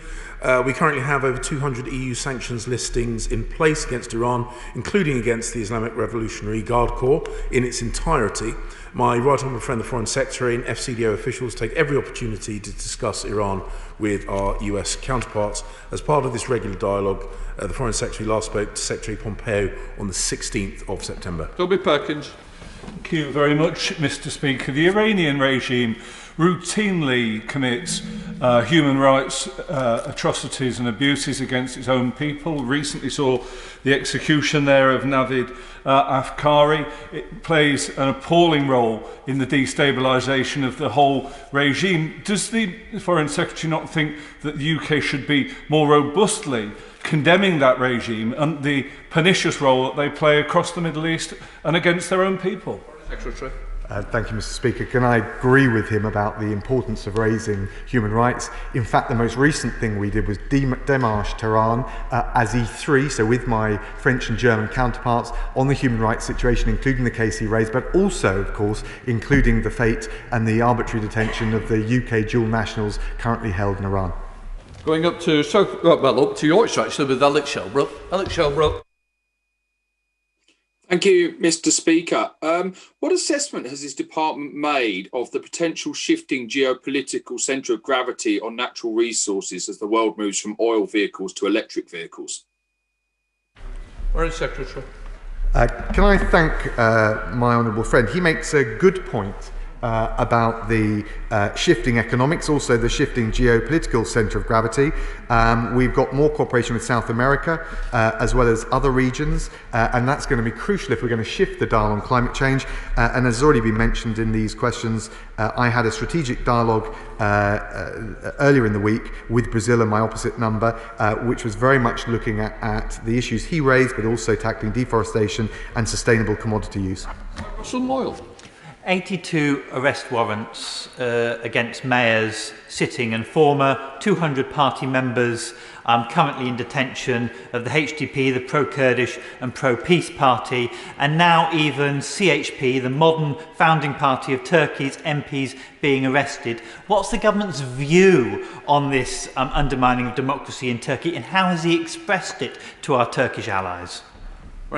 We currently have over 200 EU sanctions listings in place against Iran, including against the Islamic Revolutionary Guard Corps in its entirety. My right honourable friend, the Foreign Secretary, and FCDO officials take every opportunity to discuss Iran with our US counterparts. As part of this regular dialogue, the Foreign Secretary last spoke to Secretary Pompeo on the 16th of September. Toby Perkins. Thank you very much, Mr. Speaker. The Iranian regime routinely commits human rights atrocities and abuses against its own people. Recently saw the execution there of Navid Afkari. It plays an appalling role in the destabilisation of the whole regime. Does the Foreign Secretary not think that the UK should be more robustly condemning that regime and the pernicious role that they play across the Middle East and against their own people? Secretary. Thank you, Mr. Speaker. Can I agree with him about the importance of raising human rights? In fact, the most recent thing we did was démarche Tehran as E3, so with my French and German counterparts, on the human rights situation, including the case he raised, but also, of course, including the fate and the arbitrary detention of the UK dual nationals currently held in Iran. Going up to up to Yorkshire, actually, with Alex Shelbrooke. Alex Shelbrooke. Thank you, Mr. Speaker. What assessment has his department made of the potential shifting geopolitical centre of gravity on natural resources as the world moves from oil vehicles to electric vehicles? Foreign Secretary. Can I thank my honourable friend? He makes a good point about the shifting economics, also the shifting geopolitical centre of gravity. We've got more cooperation with South America as well as other regions, and that's going to be crucial if we're going to shift the dial on climate change. And as has already been mentioned in these questions, I had a strategic dialogue earlier in the week with Brazil and my opposite number, which was very much looking at the issues he raised, but also tackling deforestation and sustainable commodity use. Some oil. 82 arrest warrants against mayors sitting and former, 200 party members currently in detention of the HDP, the pro-Kurdish and pro-peace party, and now even CHP, the modern founding party of Turkey's MPs being arrested. What's the government's view on this undermining of democracy in Turkey, and how has he expressed it to our Turkish allies?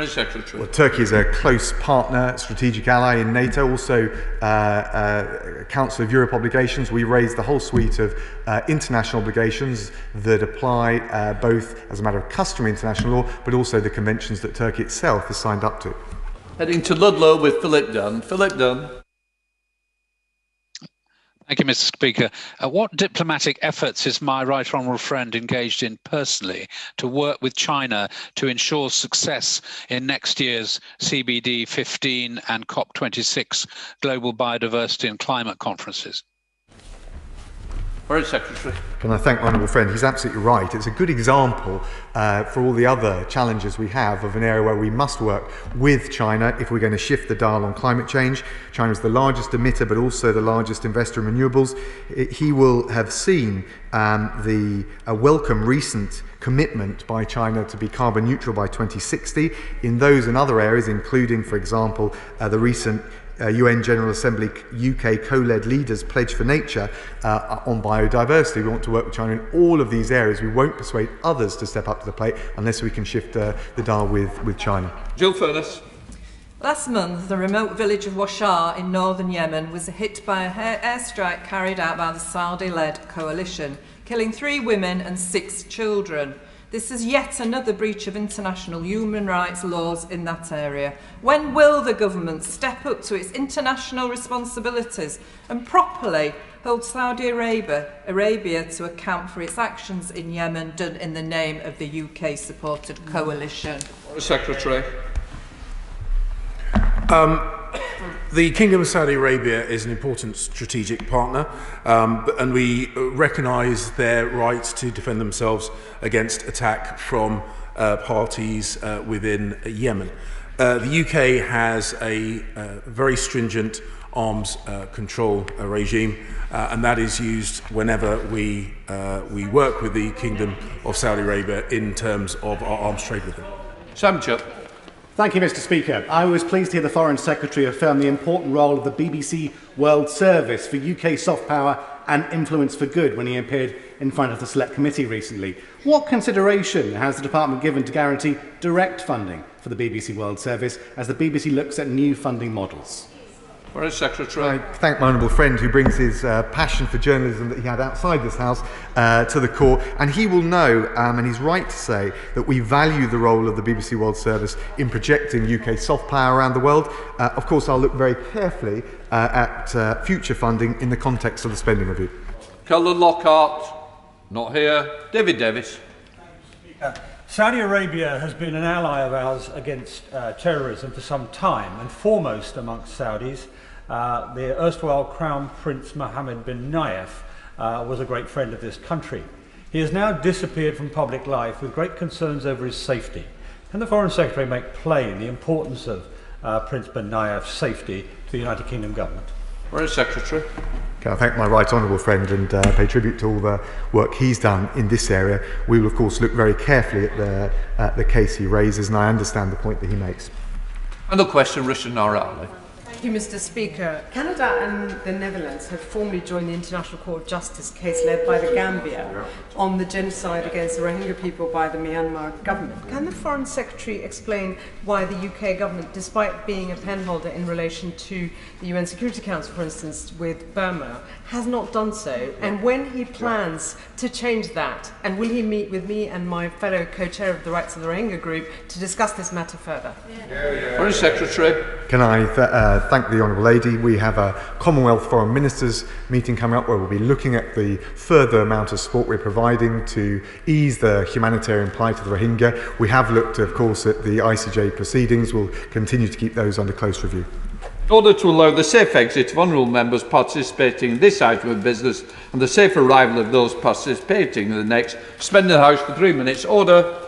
Secretary. Well, Turkey is a close partner, strategic ally in NATO, also Council of Europe obligations. We raised the whole suite of international obligations that apply both as a matter of customary international law, but also the conventions that Turkey itself has signed up to. Heading to Ludlow with Philip Dunn. Philip Dunn. Thank you, Mr. Speaker. What diplomatic efforts is my right honourable friend engaged in personally to work with China to ensure success in next year's CBD 15 and COP26 global biodiversity and climate conferences? Foreign Secretary. Can I thank my honourable friend? He's absolutely right. It's a good example for all the other challenges we have of an area where we must work with China if we're going to shift the dial on climate change. China is the largest emitter, but also the largest investor in renewables. He will have seen the welcome recent commitment by China to be carbon neutral by 2060 in those and other areas, including, for example, the recent UN General Assembly UK co-led leaders pledge for nature on biodiversity. We want to work with China in all of these areas. We won't persuade others to step up to the plate unless we can shift the dial with China. Jill Furness. Last month, the remote village of Washar in northern Yemen was hit by an airstrike carried out by the Saudi-led coalition, killing 3 women and 6 children. This is yet another breach of international human rights laws in that area. When will the government step up to its international responsibilities and properly hold Saudi Arabia to account for its actions in Yemen done in the name of the UK-supported coalition? Secretary. The Kingdom of Saudi Arabia is an important strategic partner, and we recognise their right to defend themselves against attack from parties within Yemen. The UK has a very stringent arms control regime, and that is used whenever we work with the Kingdom of Saudi Arabia in terms of our arms trade with them. Sam Chubb. Thank you, Mr. Speaker. I was pleased to hear the Foreign Secretary affirm the important role of the BBC World Service for UK soft power and influence for good when he appeared in front of the Select Committee recently. What consideration has the Department given to guarantee direct funding for the BBC World Service as the BBC looks at new funding models? Foreign Secretary. I thank my honourable friend who brings his passion for journalism that he had outside this House to the court, and he will know, and he's right to say, that we value the role of the BBC World Service in projecting UK soft power around the world. Of course, I'll look very carefully at future funding in the context of the spending review. Cullen Lockhart, not here. David Davis. Saudi Arabia has been an ally of ours against terrorism for some time, and foremost amongst Saudis, the erstwhile Crown Prince Mohammed bin Nayef was a great friend of this country. He has now disappeared from public life with great concerns over his safety. Can the Foreign Secretary make plain the importance of Prince bin Nayef's safety to the United Kingdom government? Foreign Secretary. Okay, I thank my right honourable friend and pay tribute to all the work he's done in this area. We will of course look very carefully at the case he raises, and I understand the point that he makes. And the question, Richard Narali. Thank you, Mr. Speaker. Canada and the Netherlands have formally joined the International Court of Justice case led by the Gambia on the genocide against the Rohingya people by the Myanmar government. Can the Foreign Secretary explain why the UK government, despite being a penholder in relation to the UN Security Council, for instance, with Burma, has not done so, and when he plans to change that, and will he meet with me and my fellow co-chair of the Rights of the Rohingya group to discuss this matter further? Foreign Secretary. Can I thank the Honourable Lady? We have a Commonwealth Foreign Ministers meeting coming up where we'll be looking at the further amount of support we're providing to ease the humanitarian plight of the Rohingya. We have looked, of course, at the ICJ proceedings. We'll continue to keep those under close review. In order to allow the safe exit of honourable members participating in this item of business and the safe arrival of those participating in the next, suspend the House for 3 minutes. Order.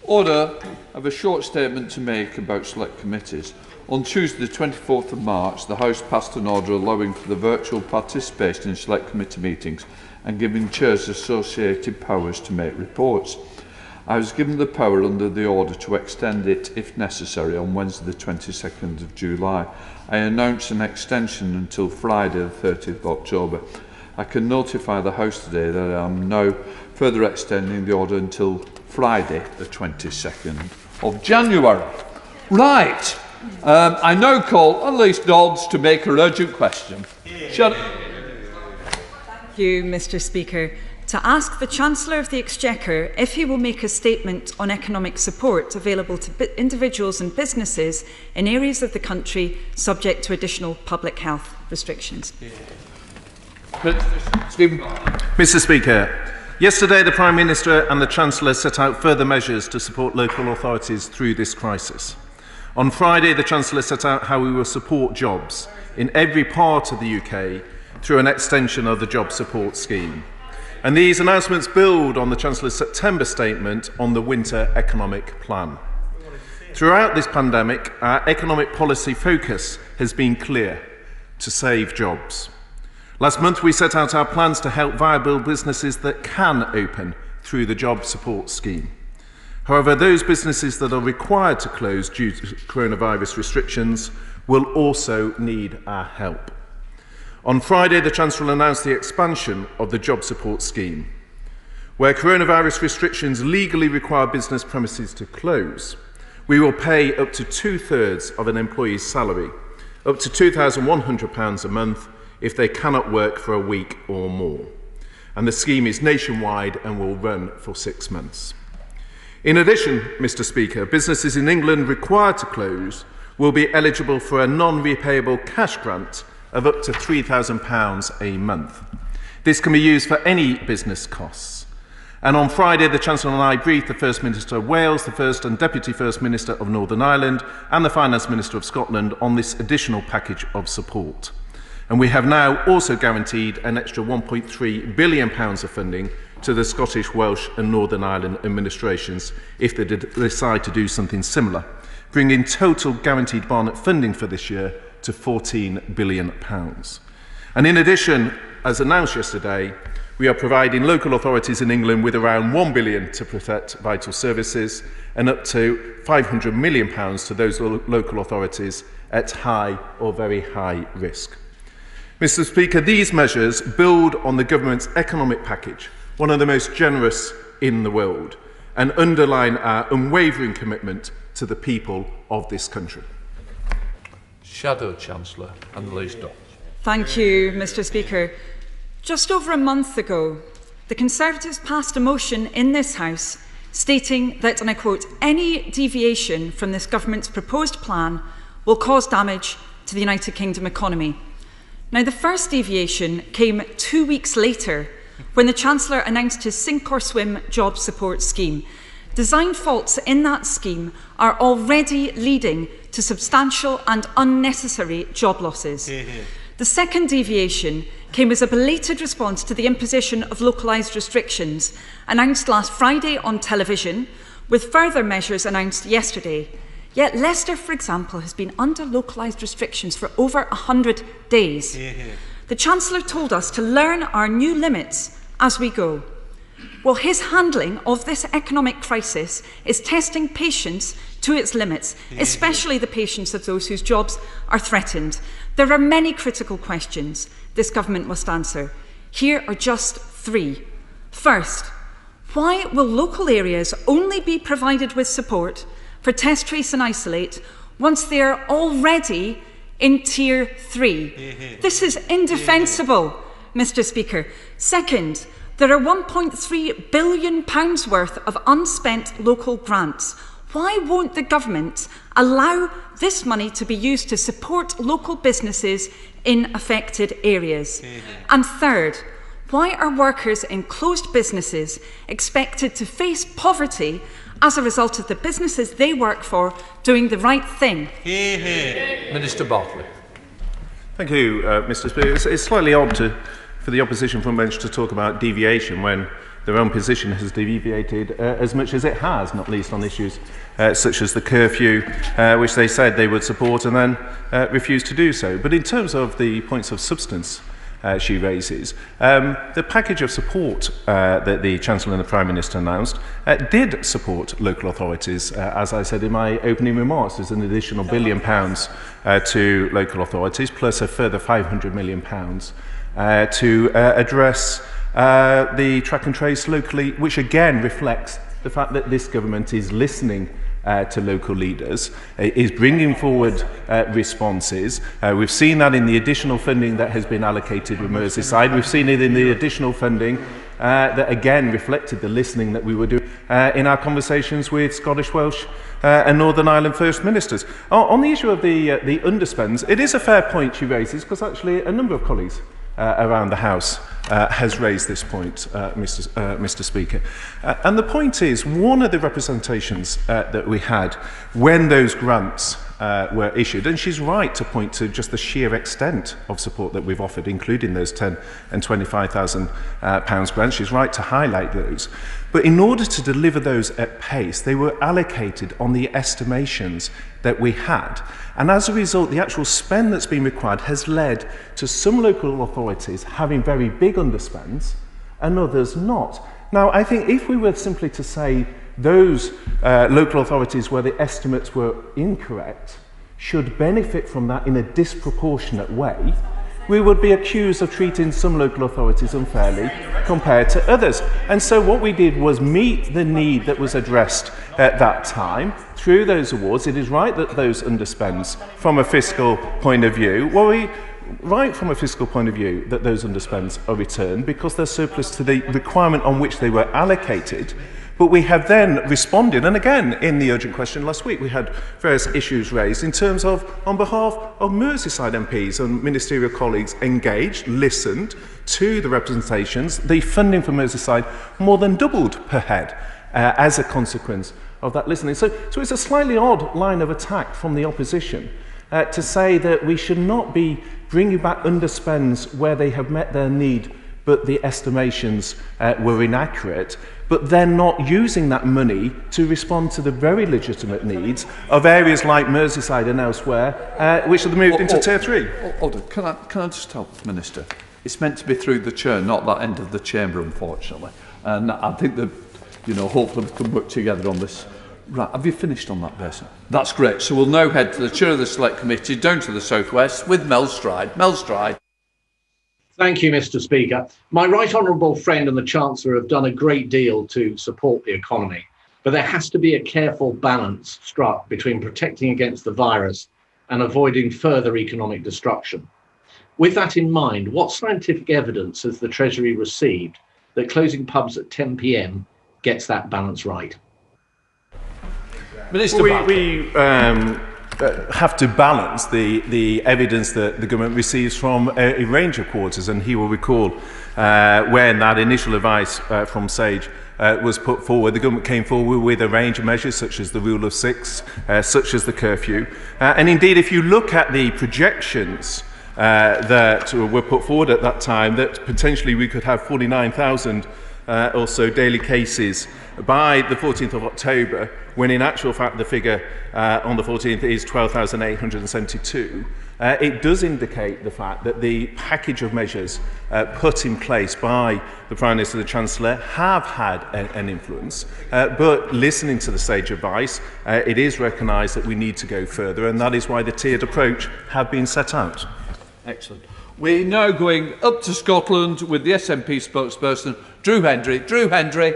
Order. I have a short statement to make about select committees. On Tuesday the 24th of March, the House passed an order allowing for the virtual participation in select committee meetings and giving chairs associated powers to make reports. I was given the power under the order to extend it, if necessary, on Wednesday the 22nd of July. I announced an extension until Friday the 30th of October. I can notify the House today that I am now further extending the order until Friday the 22nd of January. Right. I now call Annalise Dodds to make her urgent question. Thank you, Mr. Speaker. To ask the Chancellor of the Exchequer if he will make a statement on economic support available to individuals and businesses in areas of the country subject to additional public health restrictions. Mr. Speaker, yesterday the Prime Minister and the Chancellor set out further measures to support local authorities through this crisis. On Friday, the Chancellor set out how we will support jobs in every part of the UK through an extension of the Job Support Scheme. And these announcements build on the Chancellor's September statement on the Winter Economic Plan. Throughout this pandemic, our economic policy focus has been clear: to save jobs. Last month, we set out our plans to help viable businesses that can open through the Job Support Scheme. However, those businesses that are required to close due to coronavirus restrictions will also need our help. On Friday, the Chancellor announced the expansion of the Job Support Scheme. Where coronavirus restrictions legally require business premises to close, we will pay up to 2/3 of an employee's salary, up to £2,100 a month, if they cannot work for a week or more. And the scheme is nationwide and will run for 6 months. In addition, Mr. Speaker, businesses in England required to close will be eligible for a non-repayable cash grant of up to £3,000 a month. This can be used for any business costs. And on Friday, the Chancellor and I briefed the First Minister of Wales, the First and Deputy First Minister of Northern Ireland, and the Finance Minister of Scotland on this additional package of support. And we have now also guaranteed an extra £1.3 billion of funding to the Scottish, Welsh and Northern Ireland administrations if they decide to do something similar, bringing total guaranteed Barnett funding for this year to £14 billion. And in addition, as announced yesterday, we are providing local authorities in England with around £1 billion to protect vital services and up to £500 million to those local authorities at high or very high risk. Mr. Speaker, these measures build on the government's economic package, one of the most generous in the world, and underline our unwavering commitment to the people of this country. Shadow Chancellor Annalise Dodds. Thank you, Mr. Speaker. Just over a month ago, the Conservatives passed a motion in this House stating that, and I quote, "any deviation from this government's proposed plan will cause damage to the United Kingdom economy." Now, the first deviation came 2 weeks later when the Chancellor announced his Sink or Swim job support scheme. Design faults in that scheme are already leading to substantial and unnecessary job losses. The second deviation came as a belated response to the imposition of localised restrictions announced last Friday on television, with further measures announced yesterday. Yet Leicester, for example, has been under localised restrictions for over 100 days. The Chancellor told us to learn our new limits as we go. Well, his handling of this economic crisis is testing patience to its limits, especially the patience of those whose jobs are threatened. There are many critical questions this government must answer. Here are just 3. First, why will local areas only be provided with support for test, trace and isolate once they are already in Tier 3? This is indefensible, Mr. Speaker. Second, there are £1.3 billion worth of unspent local grants. Why won't the government allow this money to be used to support local businesses in affected areas? And third, why are workers in closed businesses expected to face poverty as a result of the businesses they work for doing the right thing? Minister Bartlett. Thank you, Mr. Speaker. It's slightly odd for the opposition front bench to talk about deviation when their own position has deviated as much as it has, not least on issues such as the curfew, which they said they would support and then refused to do so. But in terms of the points of substance she raises. The package of support that the Chancellor and the Prime Minister announced did support local authorities. As I said in my opening remarks, there's an additional £1 billion to local authorities, plus a further £500 million to address the track and trace locally, which again reflects the fact that this government is listening to local leaders, is bringing forward responses. We've seen that in the additional funding that has been allocated with Merseyside. We've seen it in the additional funding that again reflected the listening that we were doing in our conversations with Scottish, Welsh and Northern Ireland First Ministers. On the issue of the underspends, it is a fair point she raises, because actually a number of colleagues around the House has raised this point, Mr. Speaker. And the point is, one of the representations that we had when those grants were issued, and she's right to point to just the sheer extent of support that we've offered, including those £10,000 and £25,000 grants, she's right to highlight those. But in order to deliver those at pace, they were allocated on the estimations that we had. And as a result, the actual spend that's been required has led to some local authorities having very big underspends and others not. Now, I think if we were simply to say those local authorities where the estimates were incorrect should benefit from that in a disproportionate way, we would be accused of treating some local authorities unfairly compared to others. And so what we did was meet the need that was addressed at that time through those awards. It is right that those underspends from a fiscal point of view, right from a fiscal point of view that those underspends are returned because they're surplus to the requirement on which they were allocated. But we have then responded, and again, in the urgent question last week, we had various issues raised in terms of, on behalf of Merseyside MPs and ministerial colleagues, engaged, listened to the representations. The funding for Merseyside more than doubled per head as a consequence of that listening. So it's a slightly odd line of attack from the opposition to say that we should not be bringing back underspends where they have met their need, but the estimations were inaccurate, but then not using that money to respond to the very legitimate needs of areas like Merseyside and elsewhere, which have moved into Tier 3. Order. Can I just help, Minister? It's meant to be through the chair, not that end of the chamber, unfortunately. And I think that, hopefully we can work together on this. Right, have you finished on that basis? That's great. So we'll now head to the chair of the Select Committee, down to the southwest, with Mel Stride. Mel Stride. Thank you, Mr. Speaker. My right honourable friend and the Chancellor have done a great deal to support the economy, but there has to be a careful balance struck between protecting against the virus and avoiding further economic destruction. With that in mind, what scientific evidence has the Treasury received that closing pubs at 10 p.m. gets that balance right? Minister, we have to balance the evidence that the government receives from a range of quarters, and he will recall when that initial advice from SAGE was put forward, the government came forward with a range of measures such as the rule of six, such as the curfew, and indeed if you look at the projections that were put forward at that time, that potentially we could have 49,000 or so daily cases by the 14th of October, when in actual fact the figure on the 14th is 12,872. It does indicate the fact that the package of measures put in place by the Prime Minister and the Chancellor have had an influence, but listening to the SAGE advice, it is recognised that we need to go further, and that is why the tiered approach have been set out. Excellent. We're now going up to Scotland with the SNP spokesperson, Drew Hendry. Drew Hendry.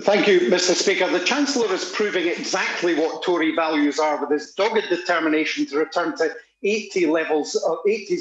Thank you, Mr. Speaker. The Chancellor is proving exactly what Tory values are with his dogged determination to return to 80s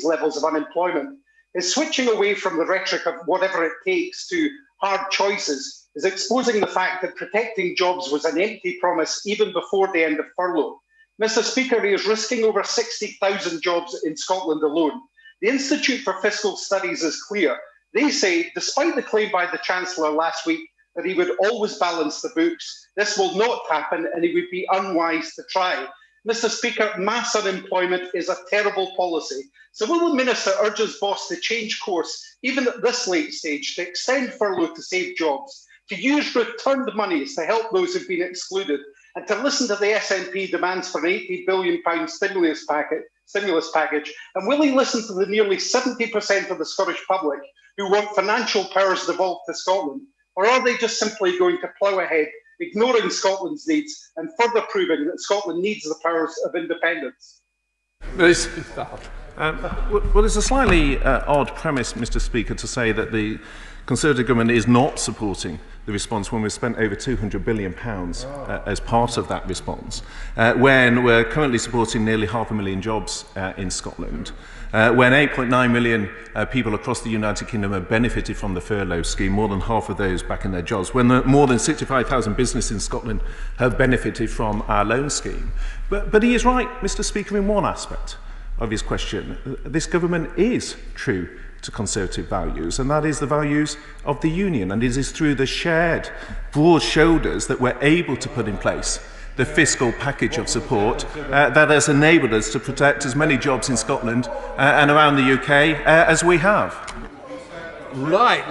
levels of unemployment. His switching away from the rhetoric of whatever it takes to hard choices is exposing the fact that protecting jobs was an empty promise even before the end of furlough. Mr. Speaker, he is risking over 60,000 jobs in Scotland alone. The Institute for Fiscal Studies is clear. They say, despite the claim by the Chancellor last week that he would always balance the books, this will not happen and it would be unwise to try. Mr. Speaker, mass unemployment is a terrible policy. So will the Minister urge his boss to change course, even at this late stage, to extend furlough to save jobs, to use returned monies to help those who've been excluded, and to listen to the SNP demands for an £80 billion stimulus packet stimulus package? And will he listen to the nearly 70% of the Scottish public who want financial powers devolved to Scotland? Or are they just simply going to plough ahead, ignoring Scotland's needs and further proving that Scotland needs the powers of independence? Well, it's a slightly odd premise, Mr. Speaker, to say that the Conservative government is not supporting the response when we've spent over £200 billion as part of that response, when we're currently supporting nearly 500,000 jobs in Scotland, when 8.9 million people across the United Kingdom have benefited from the furlough scheme, more than half of those back in their jobs, when more than 65,000 businesses in Scotland have benefited from our loan scheme. But he is right, Mr. Speaker, in one aspect of his question. This government is true to Conservative values, and that is the values of the Union, and it is through the shared broad shoulders that we're able to put in place the fiscal package of support that has enabled us to protect as many jobs in Scotland and around the UK as we have. Right,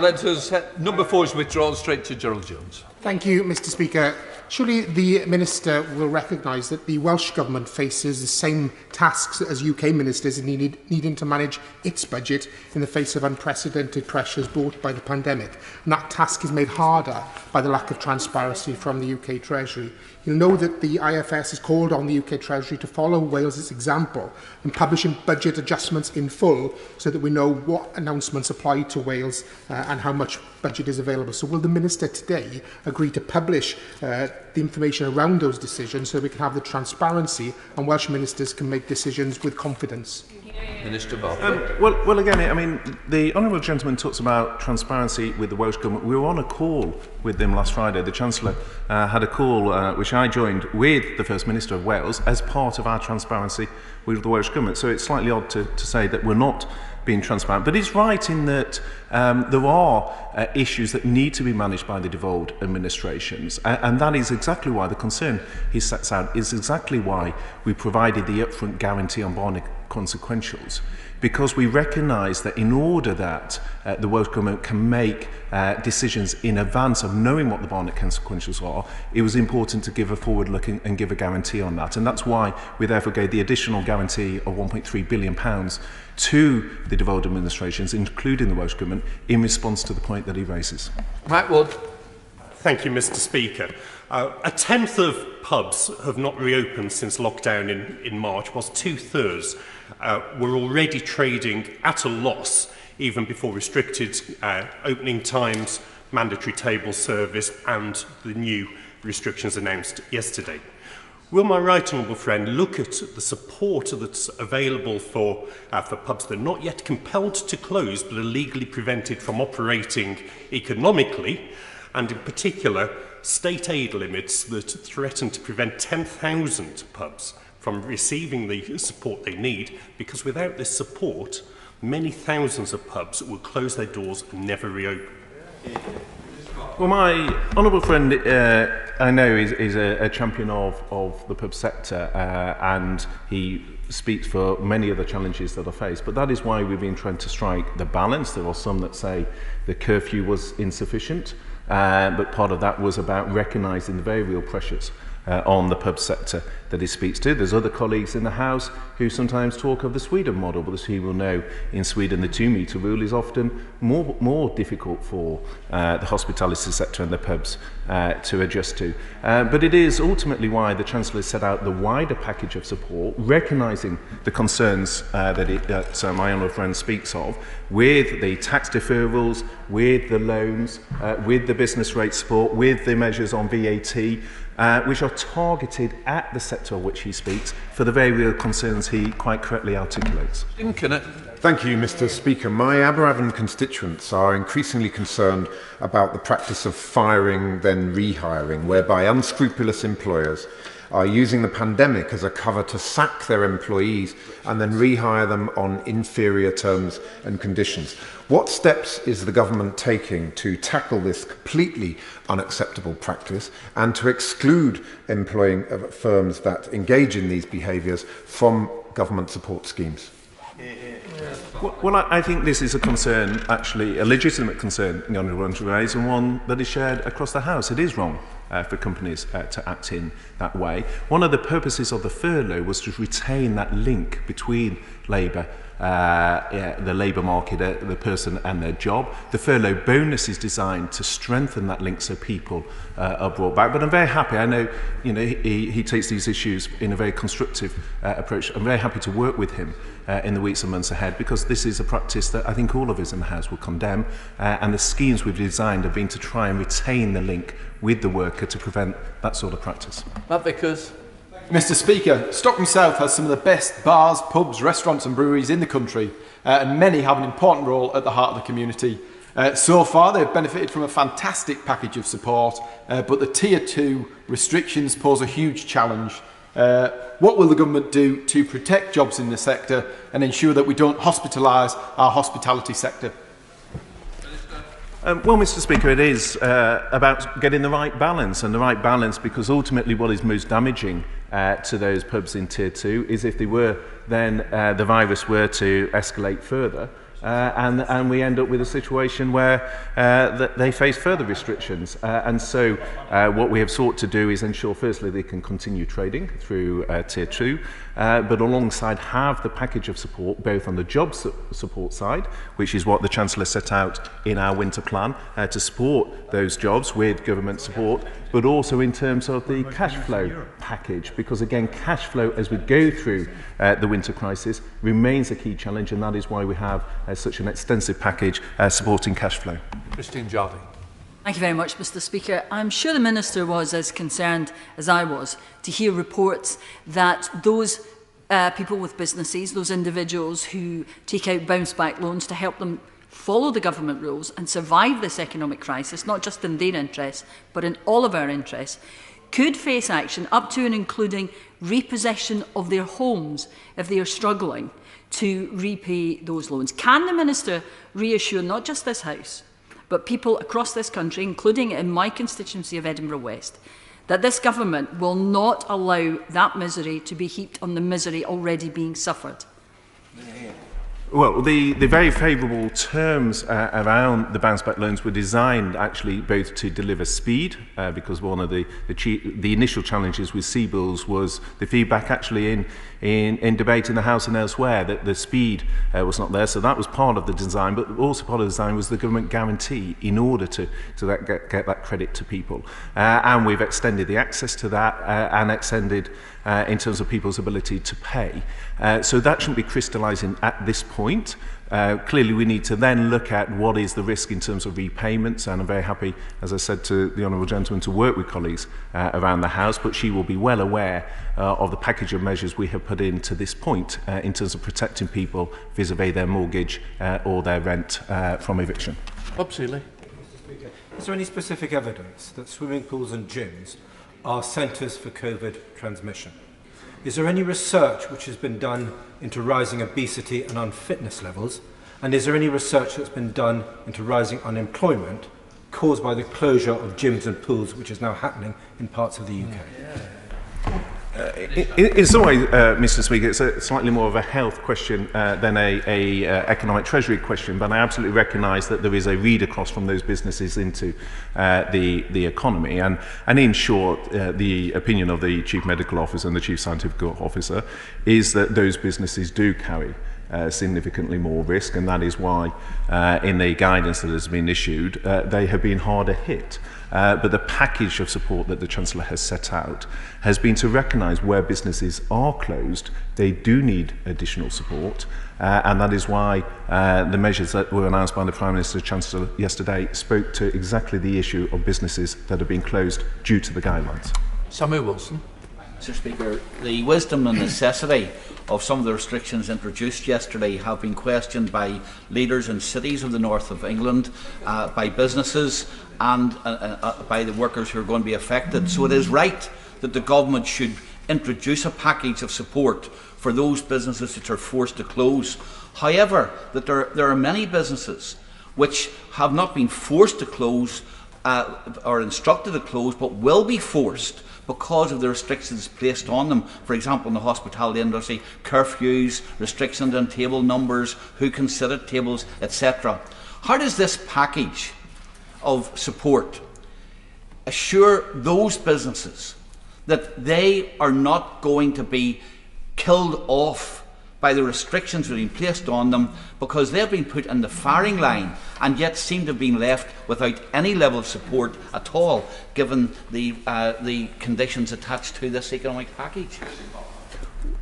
number 4 is withdrawn. Straight to Gerald Jones. Thank you, Mr. Speaker. Surely the Minister will recognise that the Welsh Government faces the same tasks as UK ministers in needing to manage its budget in the face of unprecedented pressures brought by the pandemic. And that task is made harder by the lack of transparency from the UK Treasury. You'll know that the IFS has called on the UK Treasury to follow Wales's example in publishing budget adjustments in full so that we know what announcements apply to Wales and how much budget is available. So will the Minister today agree to publish the information around those decisions so we can have the transparency and Welsh ministers can make decisions with confidence? Minister Bob. Well, again, I mean, the honourable gentleman talks about transparency with the Welsh Government. We were on a call with them last Friday. The Chancellor had a call which I joined with the First Minister of Wales as part of our transparency with the Welsh Government. So it's slightly odd to say that we're not being transparent. But he's right in that there are issues that need to be managed by the devolved administrations. And that is exactly why the concern he sets out is exactly why we provided the upfront guarantee on bond consequentials, because we recognise that in order that the Welsh Government can make decisions in advance of knowing what the Barnett consequentials are, it was important to give a forward look and give a guarantee on that. And that's why we therefore gave the additional guarantee of £1.3 billion to the devolved administrations, including the Welsh Government, in response to the point that he raises. Matt Wood. Thank you, Mr. Speaker. A tenth of pubs have not reopened since lockdown in March, whilst 2/3 were already trading at a loss even before restricted opening times, mandatory table service and the new restrictions announced yesterday. Will my right honourable friend look at the support that's available for pubs that are not yet compelled to close but are legally prevented from operating economically, and in particular state aid limits that threaten to prevent 10,000 pubs from receiving the support they need, because without this support, many thousands of pubs will close their doors and never reopen? Well, my honourable friend, I know, is a champion of the pub sector, and he speaks for many of the challenges that are faced. But that is why we've been trying to strike the balance. There are some that say the curfew was insufficient, but part of that was about recognising the very real pressures on the pub sector that he speaks to. There's other colleagues in the House who sometimes talk of the Sweden model, but as he will know, in Sweden the 2-metre rule is often more difficult for the hospitality sector and the pubs to adjust to. But it is ultimately why the Chancellor set out the wider package of support, recognising the concerns that my honourable friend speaks of, with the tax deferrals, with the loans, with the business rate support, with the measures on VAT, which are targeted at the sector of which he speaks for the very real concerns he quite correctly articulates. Thank you, Mr. Speaker. My Aberavon constituents are increasingly concerned about the practice of firing then rehiring, whereby unscrupulous employers are using the pandemic as a cover to sack their employees and then rehire them on inferior terms and conditions. What steps is the government taking to tackle this completely unacceptable practice and to exclude employing firms that engage in these behaviours from government support schemes? Well, I think this is a concern, actually, a legitimate concern, the Honourable Andrew raised, and one that is shared across the House. It is wrong for companies to act in that way. One of the purposes of the furlough was to retain that link between labour, the labour market, the person and their job. The furlough bonus is designed to strengthen that link so people are brought back. But I'm very happy. I know, he takes these issues in a very constructive approach. I'm very happy to work with him in the weeks and months ahead, because this is a practice that I think all of us in the House will condemn, and the schemes we've designed have been to try and retain the link with the worker to prevent that sort of practice. Matt Vickers. Mr. Speaker, Stockton South has some of the best bars, pubs, restaurants and breweries in the country, and many have an important role at the heart of the community. So far they've benefited from a fantastic package of support, but the Tier 2 restrictions pose a huge challenge. What will the government do to protect jobs in the sector and ensure that we don't hospitalise our hospitality sector? Well, Mr. Speaker, it is about getting the right balance, and the right balance, because ultimately what is most damaging to those pubs in Tier 2 is if they were then the virus were to escalate further, and we end up with a situation where they face further restrictions. And so what we have sought to do is ensure, firstly, they can continue trading through Tier 2, but alongside have the package of support, both on the job support side, which is what the Chancellor set out in our winter plan, to support those jobs with government support, but also in terms of the cash flow package, because again, cash flow as we go through the winter crisis remains a key challenge, and that is why we have such an extensive package supporting cash flow. Christine Jardine. Thank you very much, Mr. Speaker. I'm sure the Minister was as concerned as I was to hear reports that those people with businesses, those individuals who take out bounce-back loans to help them follow the government rules and survive this economic crisis, not just in their interests, but in all of our interests, could face action up to and including repossession of their homes if they are struggling to repay those loans. Can the Minister reassure not just this House, but people across this country, including in my constituency of Edinburgh West, that this government will not allow that misery to be heaped on the misery already being suffered? Well, the very favourable terms around the bounce-back loans were designed actually both to deliver speed, because one of the initial challenges with CBILS was the feedback actually in debate in the House and elsewhere that the speed was not there. So that was part of the design, but also part of the design was the government guarantee in order to get that credit to people. And we've extended the access to that and extended in terms of people's ability to pay. So that shouldn't be crystallising at this point. Clearly we need to then look at what is the risk in terms of repayments, and I'm very happy, as I said to the Honourable Gentleman, to work with colleagues around the House, but she will be well aware of the package of measures we have put in to this point in terms of protecting people vis-à-vis their mortgage or their rent from eviction. Bob Seeley. Is there any specific evidence that swimming pools and gyms are centres for COVID transmission? Is there any research which has been done into rising obesity and unfitness levels? And is there any research that's been done into rising unemployment caused by the closure of gyms and pools, which is now happening in parts of the UK? In some ways, Mr. Speaker, it's a slightly more of a health question than a economic treasury question, but I absolutely recognise that there is a read across from those businesses into the economy. And in short, the opinion of the Chief Medical Officer and the Chief Scientific Officer is that those businesses do carry significantly more risk, and that is why in the guidance that has been issued, they have been harder hit. But the package of support that the Chancellor has set out has been to recognise where businesses are closed, they do need additional support, and that is why the measures that were announced by the Prime Minister and Chancellor yesterday spoke to exactly the issue of businesses that have been closed due to the guidelines. Samuel Wilson. Mr. Speaker, the wisdom and necessity of some of the restrictions introduced yesterday have been questioned by leaders in cities of the north of England, by businesses and by the workers who are going to be affected. So it is right that the government should introduce a package of support for those businesses that are forced to close. However, that there are many businesses which have not been forced to close or instructed to close, but will be forced because of the restrictions placed on them. For example, in the hospitality industry, curfews, restrictions on table numbers, who can sit at tables, etc. How does this package of support assure those businesses that they are not going to be killed off by the restrictions that are being placed on them, because they've been put in the firing line and yet seem to have been left without any level of support at all, given the conditions attached to this economic package?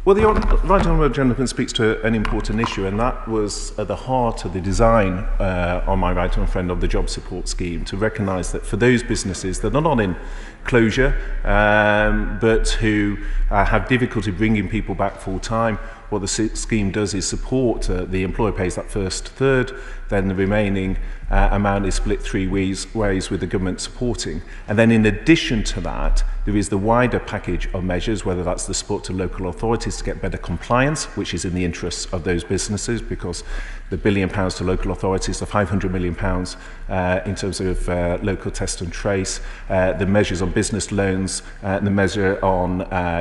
Well, the Right Honourable Gentleman speaks to an important issue, and that was at the heart of the design on my right honourable friend of the job support scheme, to recognise that for those businesses that are not in closure but who have difficulty bringing people back full time, what the scheme does is support the employer pays that first third, then the remaining amount is split 3 ways with the government supporting. And then in addition to that, there is the wider package of measures, whether that's the support to local authorities to get better compliance, which is in the interests of those businesses, because the £1 billion to local authorities, the £500 million in terms of local test and trace, the measures on business loans, the measure on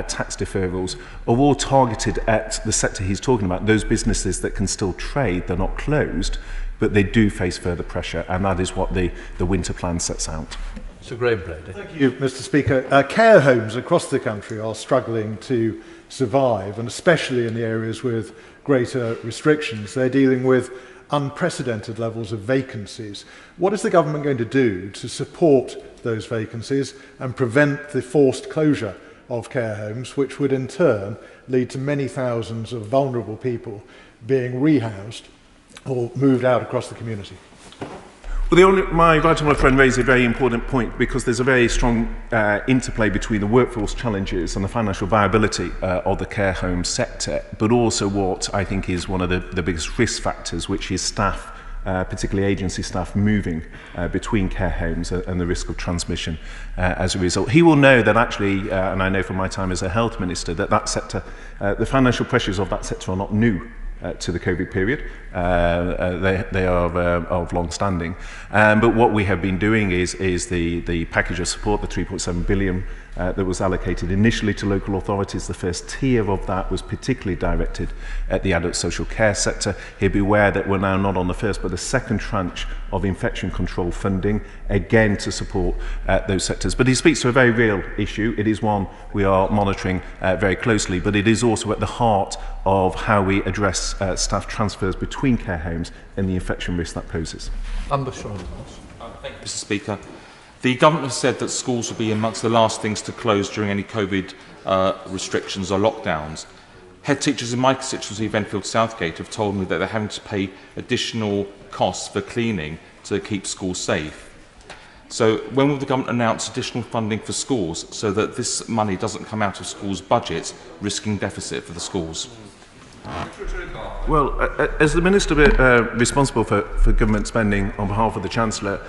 tax deferrals, are all targeted at the sector he's talking about, those businesses that can still trade, they're not closed, but they do face further pressure, and that is what the winter plan sets out. Sir Graham Brady. Thank you, Mr. Speaker. Care homes across the country are struggling to survive, and especially in the areas with greater restrictions. They're dealing with unprecedented levels of vacancies. What is the government going to do to support those vacancies and prevent the forced closure of care homes, which would in turn lead to many thousands of vulnerable people being rehoused or moved out across the community? Well, my right honourable friend raised a very important point, because there's a very strong interplay between the workforce challenges and the financial viability of the care home sector, but also what I think is one of the biggest risk factors, which is staff, particularly agency staff, moving between care homes and the risk of transmission as a result. He will know that actually, and I know from my time as a health minister, that sector, the financial pressures of that sector are not new to the COVID period. They are of long standing. But what we have been doing is the package of support, the 3.7 billion that was allocated initially to local authorities. The first tier of that was particularly directed at the adult social care sector. He'd be aware that we're now not on the first but the second tranche of infection control funding, again to support those sectors. But he speaks to a very real issue. It is one we are monitoring very closely, but it is also at the heart of how we address staff transfers between care homes and the infection risk that poses. Thank you, Mr. Speaker. The government has said that schools will be amongst the last things to close during any COVID restrictions or lockdowns. Head teachers in my constituency, Enfield Southgate, have told me that they're having to pay additional costs for cleaning to keep schools safe. So when will the government announce additional funding for schools so that this money doesn't come out of schools' budgets, risking deficit for the schools? Well, as the Minister responsible for government spending on behalf of the Chancellor,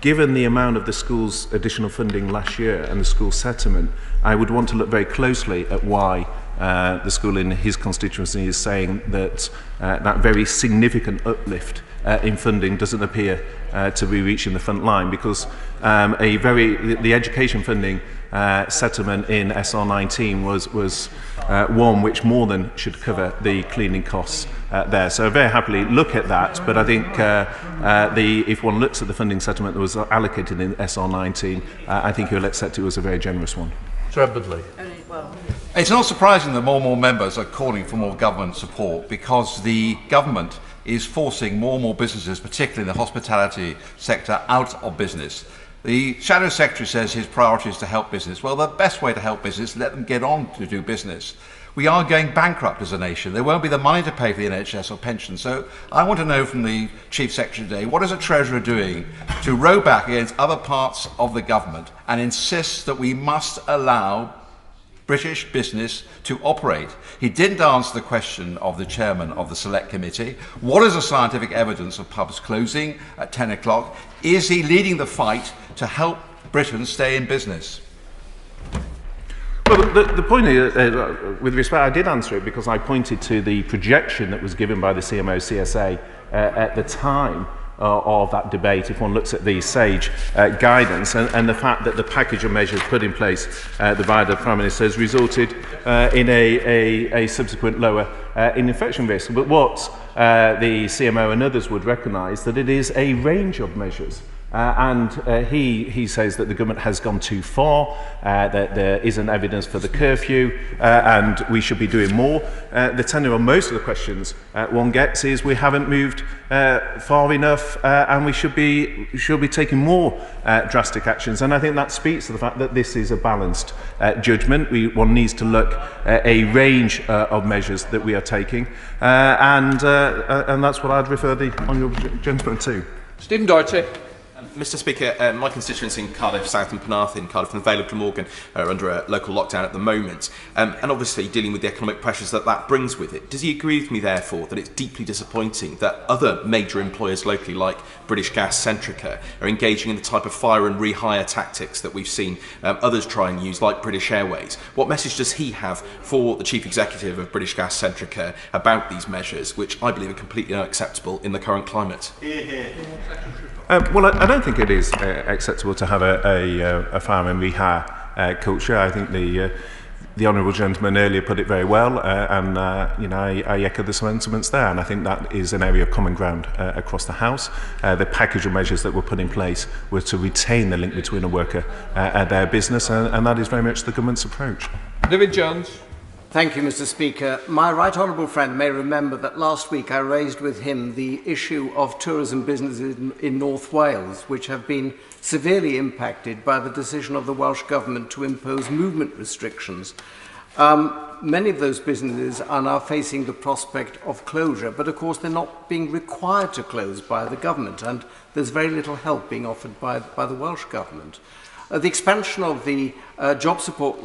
given the amount of the school's additional funding last year and the school settlement, I would want to look very closely at why the school in his constituency is saying that that very significant uplift in funding doesn't appear to be reaching the front line, because the education funding settlement in SR19 was one which more than should cover the cleaning costs there. So I very happily look at that, but I think if one looks at the funding settlement that was allocated in SR19, I think you'll accept it was a very generous one. It's not surprising that more and more members are calling for more government support, because the government is forcing more and more businesses, particularly in the hospitality sector, out of business. The Shadow Secretary says his priority is to help business. Well, the best way to help business is let them get on to do business. We are going bankrupt as a nation. There won't be the money to pay for the NHS or pensions. So I want to know from the Chief Secretary today, what is the Treasurer doing to row back against other parts of the government and insist that we must allow British business to operate? He didn't answer the question of the chairman of the Select Committee. What is the scientific evidence of pubs closing at 10 o'clock? Is he leading the fight to help Britain stay in business? Well, the point is, with respect, I did answer it because I pointed to the projection that was given by the CMO CSA at the time of that debate, if one looks at the SAGE guidance, and the fact that the package of measures put in place by the Prime Minister has resulted in a subsequent lower in infection risk. But what the CMO and others would recognise that it is a range of measures He says that the government has gone too far, that there isn't evidence for the curfew, and we should be doing more. The tenor on most of the questions one gets is we haven't moved far enough, and we should be taking more drastic actions. And I think that speaks to the fact that this is a balanced judgment. One needs to look at a range of measures that we are taking, and that's what I'd refer the honourable gentleman to. Stephen Doherty. Mr Speaker, my constituents in Cardiff South and Penarth in Cardiff and the Vale of Glamorgan are under a local lockdown at the moment, and obviously dealing with the economic pressures that brings with it. Does he agree with me, therefore, that it's deeply disappointing that other major employers locally, like British Gas, Centrica, are engaging in the type of fire and rehire tactics that we've seen others try and use, like British Airways? What message does he have for the Chief Executive of British Gas, Centrica, about these measures, which I believe are completely unacceptable in the current climate? Well, I don't think it is acceptable to have a fire and rehire culture. I think the honourable gentleman earlier put it very well, and I echo the sentiments there. And I think that is an area of common ground across the House. The package of measures that were put in place were to retain the link between a worker and their business, and that is very much the government's approach. David Jones. Thank you, Mr Speaker. My right honourable friend may remember that last week I raised with him the issue of tourism businesses in North Wales, which have been severely impacted by the decision of the Welsh Government to impose movement restrictions. Many of those businesses are now facing the prospect of closure, but of course they're not being required to close by the government, and there's very little help being offered by the Welsh Government. The expansion of the job support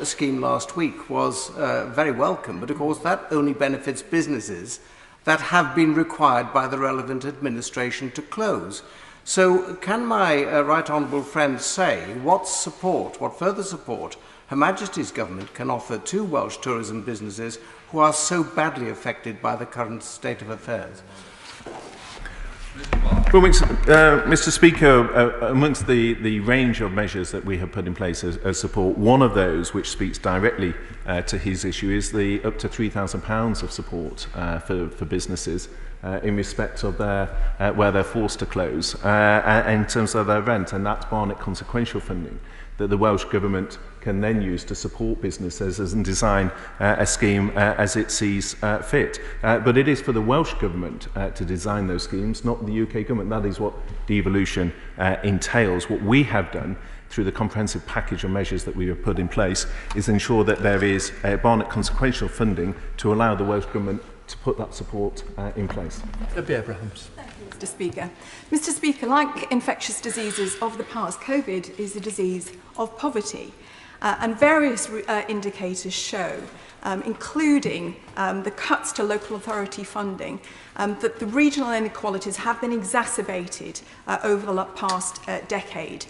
scheme last week was very welcome, but of course that only benefits businesses that have been required by the relevant administration to close. So can my right honourable friend say what further support Her Majesty's Government can offer to Welsh tourism businesses who are so badly affected by the current state of affairs? Well, Mr Speaker, amongst the range of measures that we have put in place as support, one of those which speaks directly to his issue is the up to £3,000 of support for businesses in respect of where they're forced to close in terms of their rent, and that's Barnett consequential funding that the Welsh Government can then use to support businesses and design a scheme as it sees fit. But it is for the Welsh Government to design those schemes, not the UK Government. That is what devolution entails. What we have done through the comprehensive package of measures that we have put in place is ensure that there is Barnett consequential funding to allow the Welsh Government to put that support in place. Debbie Abrahams. Mr Speaker. Mr Speaker, like infectious diseases of the past, COVID is a disease of poverty, and various indicators show, including the cuts to local authority funding, that the regional inequalities have been exacerbated over the past decade.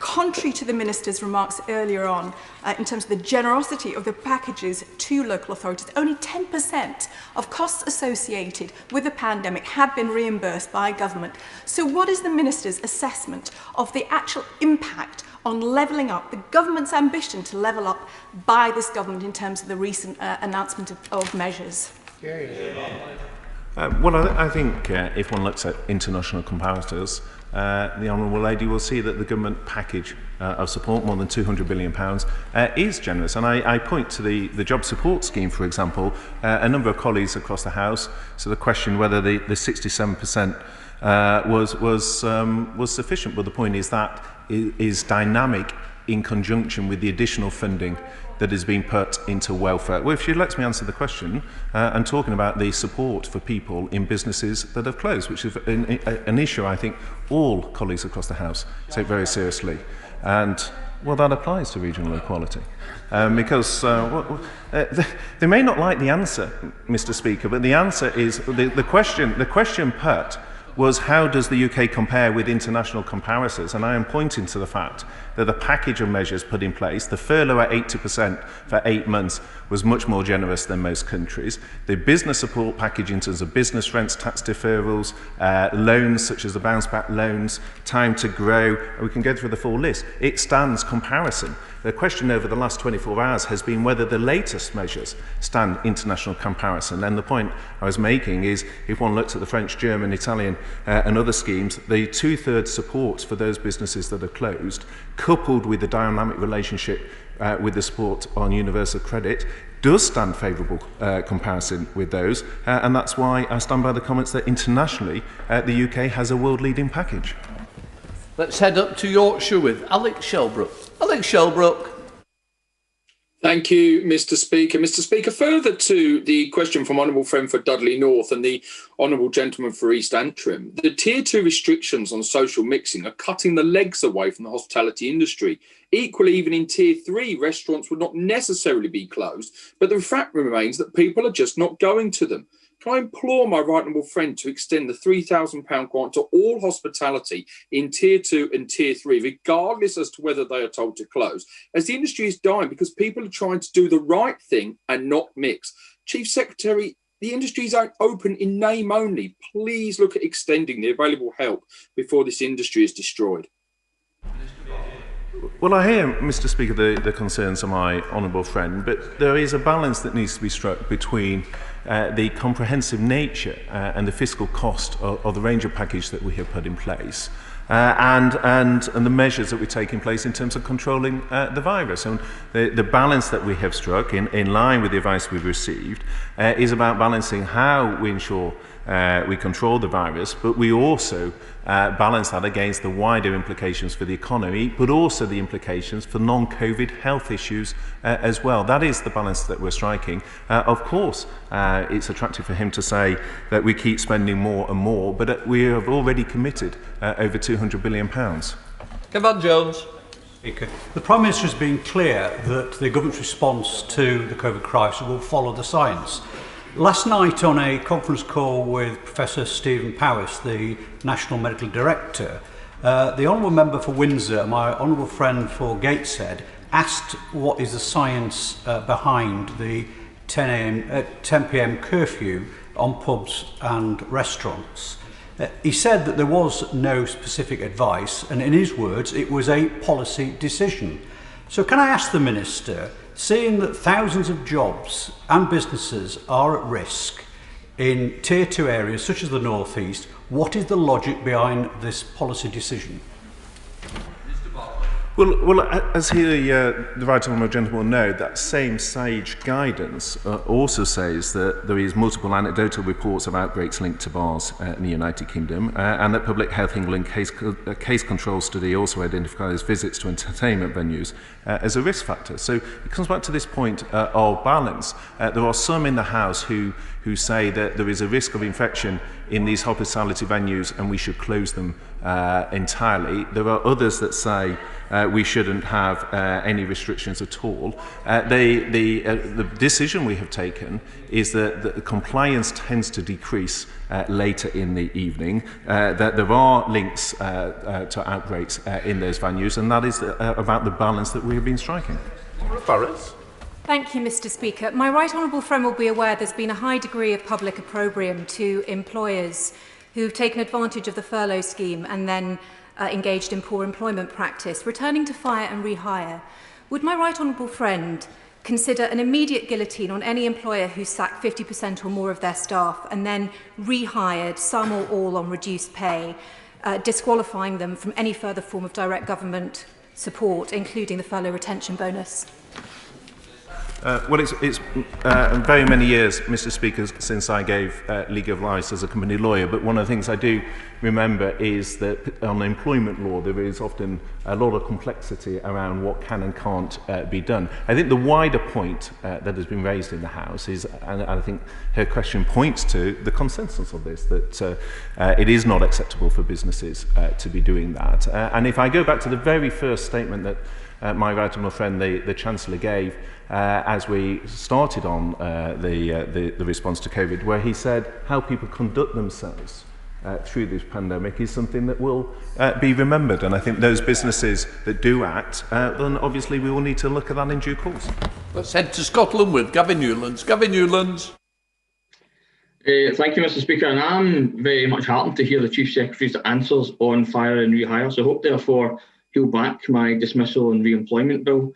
Contrary to the Minister's remarks earlier on, in terms of the generosity of the packages to local authorities, only 10% of costs associated with the pandemic have been reimbursed by government. So what is the Minister's assessment of the actual impact on levelling up, the government's ambition to level up by this government in terms of the recent announcement of measures? Well, I think if one looks at international comparators, the Honourable Lady will see that the government package of support, more than £200 billion, is generous. And I point to the job support scheme, for example, a number of colleagues across the House, so the question whether the 67% was sufficient. But the point is that is dynamic in conjunction with the additional funding that has been put into welfare. Well, if she lets me answer the question, I'm talking about the support for people in businesses that have closed, which is an issue I think all colleagues across the House take very seriously. And, well, that applies to regional equality. Because they may not like the answer, Mr Speaker, but the answer is, the question put was, how does the UK compare with international comparisons? And I am pointing to the fact that the package of measures put in place, the furlough at 80% for 8 months, was much more generous than most countries. The business support package in terms of business rents, tax deferrals, loans such as the bounce back loans, time to grow, and we can go through the full list. It stands comparison. The question over the last 24 hours has been whether the latest measures stand international comparison. And the point I was making is, if one looks at the French, German, Italian and other schemes, the 2/3 support for those businesses that are closed, coupled with the dynamic relationship with the support on universal credit, does stand favourable comparison with those, and that's why I stand by the comments that internationally the UK has a world-leading package. Let's head up to Yorkshire with Alex Shelbrook. Alex Shelbrook. Thank you, Mr. Speaker. Mr. Speaker, further to the question from Honourable Friend for Dudley North and the Honourable Gentleman for East Antrim, the Tier 2 restrictions on social mixing are cutting the legs away from the hospitality industry. Equally, even in Tier 3, restaurants would not necessarily be closed, but the fact remains that people are just not going to them. Can I implore my right honourable friend to extend the £3,000 grant to all hospitality in Tier 2 and Tier 3, regardless as to whether they are told to close, as the industry is dying because people are trying to do the right thing and not mix. Chief Secretary, the industry is open in name only. Please look at extending the available help before this industry is destroyed. Well, I hear, Mr. Speaker, the concerns of my honourable friend, but there is a balance that needs to be struck between the comprehensive nature and the fiscal cost of the range of package that we have put in place and the measures that we're taking place in terms of controlling the virus. And the balance that we have struck in line with the advice we've received is about balancing how we ensure we control the virus, but we also balance that against the wider implications for the economy, but also the implications for non-COVID health issues as well. That is the balance that we're striking. Of course, it's attractive for him to say that we keep spending more and more, but we have already committed over £200 billion. Kevin Jones. Speaker, the Prime Minister has been clear that the government's response to the COVID crisis will follow the science. Last night on a conference call with Professor Stephen Powis, the National Medical Director, the Honourable Member for Windsor, my Honourable Friend for Gateshead, asked what is the science behind the 10 p.m. curfew on pubs and restaurants. He said that there was no specific advice, and in his words, it was a policy decision. So can I ask the Minister, seeing that thousands of jobs and businesses are at risk in Tier 2 areas such as the North East, what is the logic behind this policy decision? Well, as the right honourable gentleman will know, that same SAGE guidance also says that there is multiple anecdotal reports of outbreaks linked to bars in the United Kingdom, and that Public Health England case control study also identifies visits to entertainment venues as a risk factor. So it comes back to this point of balance. There are some in the House who say that there is a risk of infection in these hospitality venues and we should close them entirely. There are others that say we shouldn't have any restrictions at all. The decision we have taken is that the compliance tends to decrease later in the evening, that there are links to outbreaks in those venues, and that is about the balance that we have been striking. Thank you, Mr. Speaker. My right honourable friend will be aware there's been a high degree of public opprobrium to employers who've taken advantage of the furlough scheme and then engaged in poor employment practice, returning to fire and rehire. Would my right honourable friend consider an immediate guillotine on any employer who sacked 50% or more of their staff and then rehired some or all on reduced pay, disqualifying them from any further form of direct government support, including the furlough retention bonus? Well, it's very many years, Mr. Speaker, since I gave legal advice as a company lawyer, but one of the things I do remember is that on employment law there is often a lot of complexity around what can and can't be done. I think the wider point that has been raised in the House is, and I think her question points to the consensus of this, that it is not acceptable for businesses to be doing that. And if I go back to the very first statement that my right honourable friend, the Chancellor, gave as we started on the response to COVID, where he said how people conduct themselves through this pandemic is something that will be remembered. And I think those businesses that do act, then obviously we will need to look at that in due course. Let's head to Scotland with Gavin Newlands. Gavin Newlands. Thank you, Mr. Speaker, and I'm very much heartened to hear the Chief Secretary's answers on fire and rehire, so I hope therefore he'll back my dismissal and re-employment bill.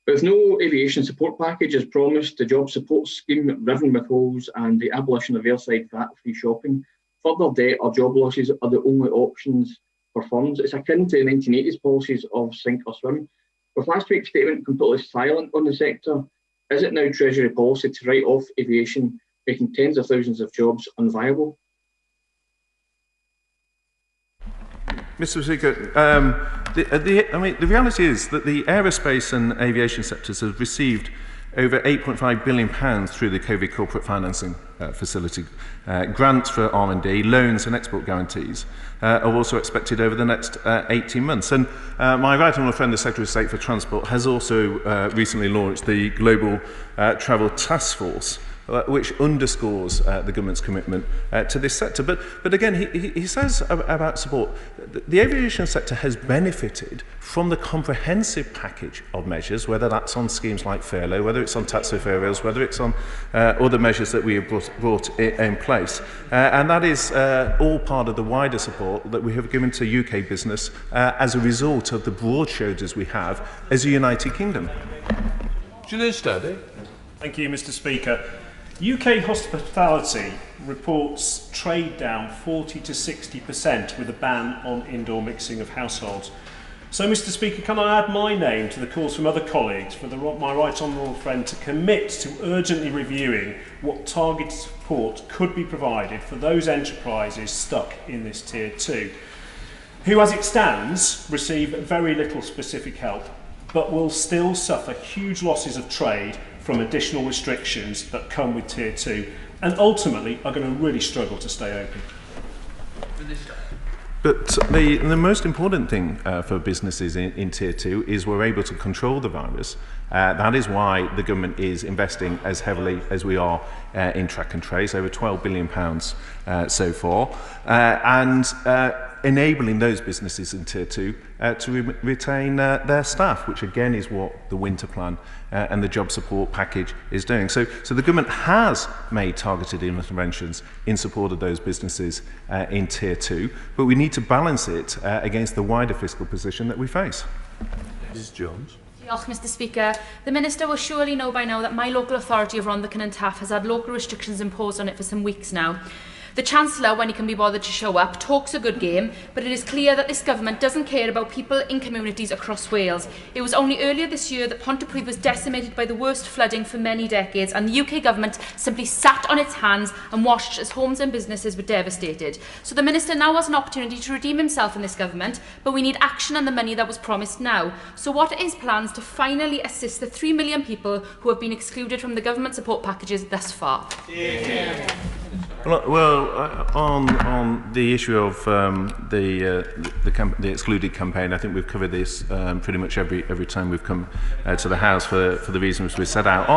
With no aviation support package as promised, the job support scheme, riven with holes, and the abolition of airside VAT-free shopping, further debt or job losses are the only options for firms. It's akin to the 1980s policies of sink or swim. With last week's statement completely silent on the sector, is it now Treasury policy to write off aviation, making tens of thousands of jobs unviable? Mr. Speaker, the reality is that the aerospace and aviation sectors have received over £8.5 billion through the COVID corporate financing facility. Grants for R&D, loans and export guarantees are also expected over the next 18 months. And my right honourable friend, the Secretary of State for Transport, has also recently launched the Global Travel Task Force, which underscores the government's commitment to this sector. But again, he says about support, the aviation sector has benefited from the comprehensive package of measures, whether that's on schemes like furlough, whether it's on tax deferrals, whether it's on other measures that we have brought in place. And that is all part of the wider support that we have given to UK business as a result of the broad shoulders we have as a United Kingdom. Julian Sturdy. Thank you, Mr. Speaker. UK hospitality reports trade down 40 to 60% with a ban on indoor mixing of households. So, Mr. Speaker, can I add my name to the calls from other colleagues for my right honourable friend to commit to urgently reviewing what targeted support could be provided for those enterprises stuck in this Tier 2, who, as it stands, receive very little specific help, but will still suffer huge losses of trade from additional restrictions that come with Tier 2 and ultimately are going to really struggle to stay open. But the most important thing for businesses in Tier 2 is we're able to control the virus. That is why the government is investing as heavily as we are in track and trace, over £12 billion so far, and enabling those businesses in Tier 2 to retain their staff, which again is what the winter plan and the job support package is doing. So the government has made targeted interventions in support of those businesses in Tier 2, but we need to balance it against the wider fiscal position that we face. Mrs Jones. Diolch, Mr. Speaker. The Minister will surely know by now that my local authority of Rhondda and Taff has had local restrictions imposed on it for some weeks now. The Chancellor, when he can be bothered to show up, talks a good game, but it is clear that this government doesn't care about people in communities across Wales. It was only earlier this year that Pontypridd was decimated by the worst flooding for many decades, and the UK government simply sat on its hands and watched as homes and businesses were devastated. So the Minister now has an opportunity to redeem himself in this government, but we need action and the money that was promised now. So what are his plans to finally assist the 3 million people who have been excluded from the government support packages thus far? Well, on the issue of the excluded campaign, I think we've covered this pretty much every time we've come to the House for the reasons we set out.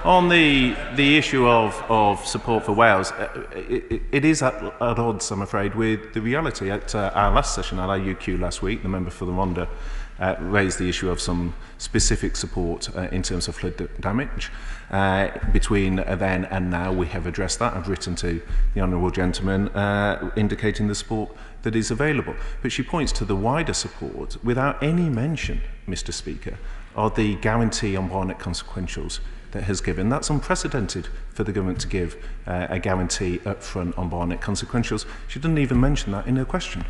On the issue of support for Wales, it is at odds, I'm afraid, with the reality. At our last session at our UQ last week, the member for the Rhondda raised the issue of some specific support in terms of flood damage. Between then and now, we have addressed that. I've written to the Honourable Gentleman indicating the support that is available. But she points to the wider support without any mention, Mr. Speaker, of the guarantee on Barnet consequentials that has given. That's unprecedented for the government to give a guarantee up front on Barnet consequentials. She didn't even mention that in her question.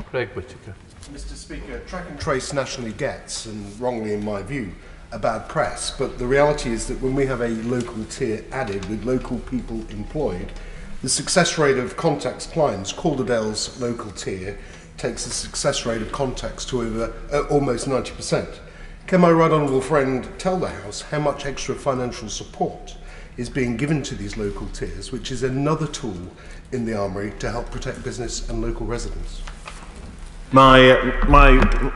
Craig Whittaker. Mr. Speaker, track and trace nationally gets, and wrongly in my view, a bad press, but the reality is that when we have a local tier added with local people employed, the success rate of Contact's clients, Calderdale's local tier, takes the success rate of Contact's to over almost 90%. Can my right honourable friend tell the House how much extra financial support is being given to these local tiers, which is another tool in the armoury to help protect business and local residents? My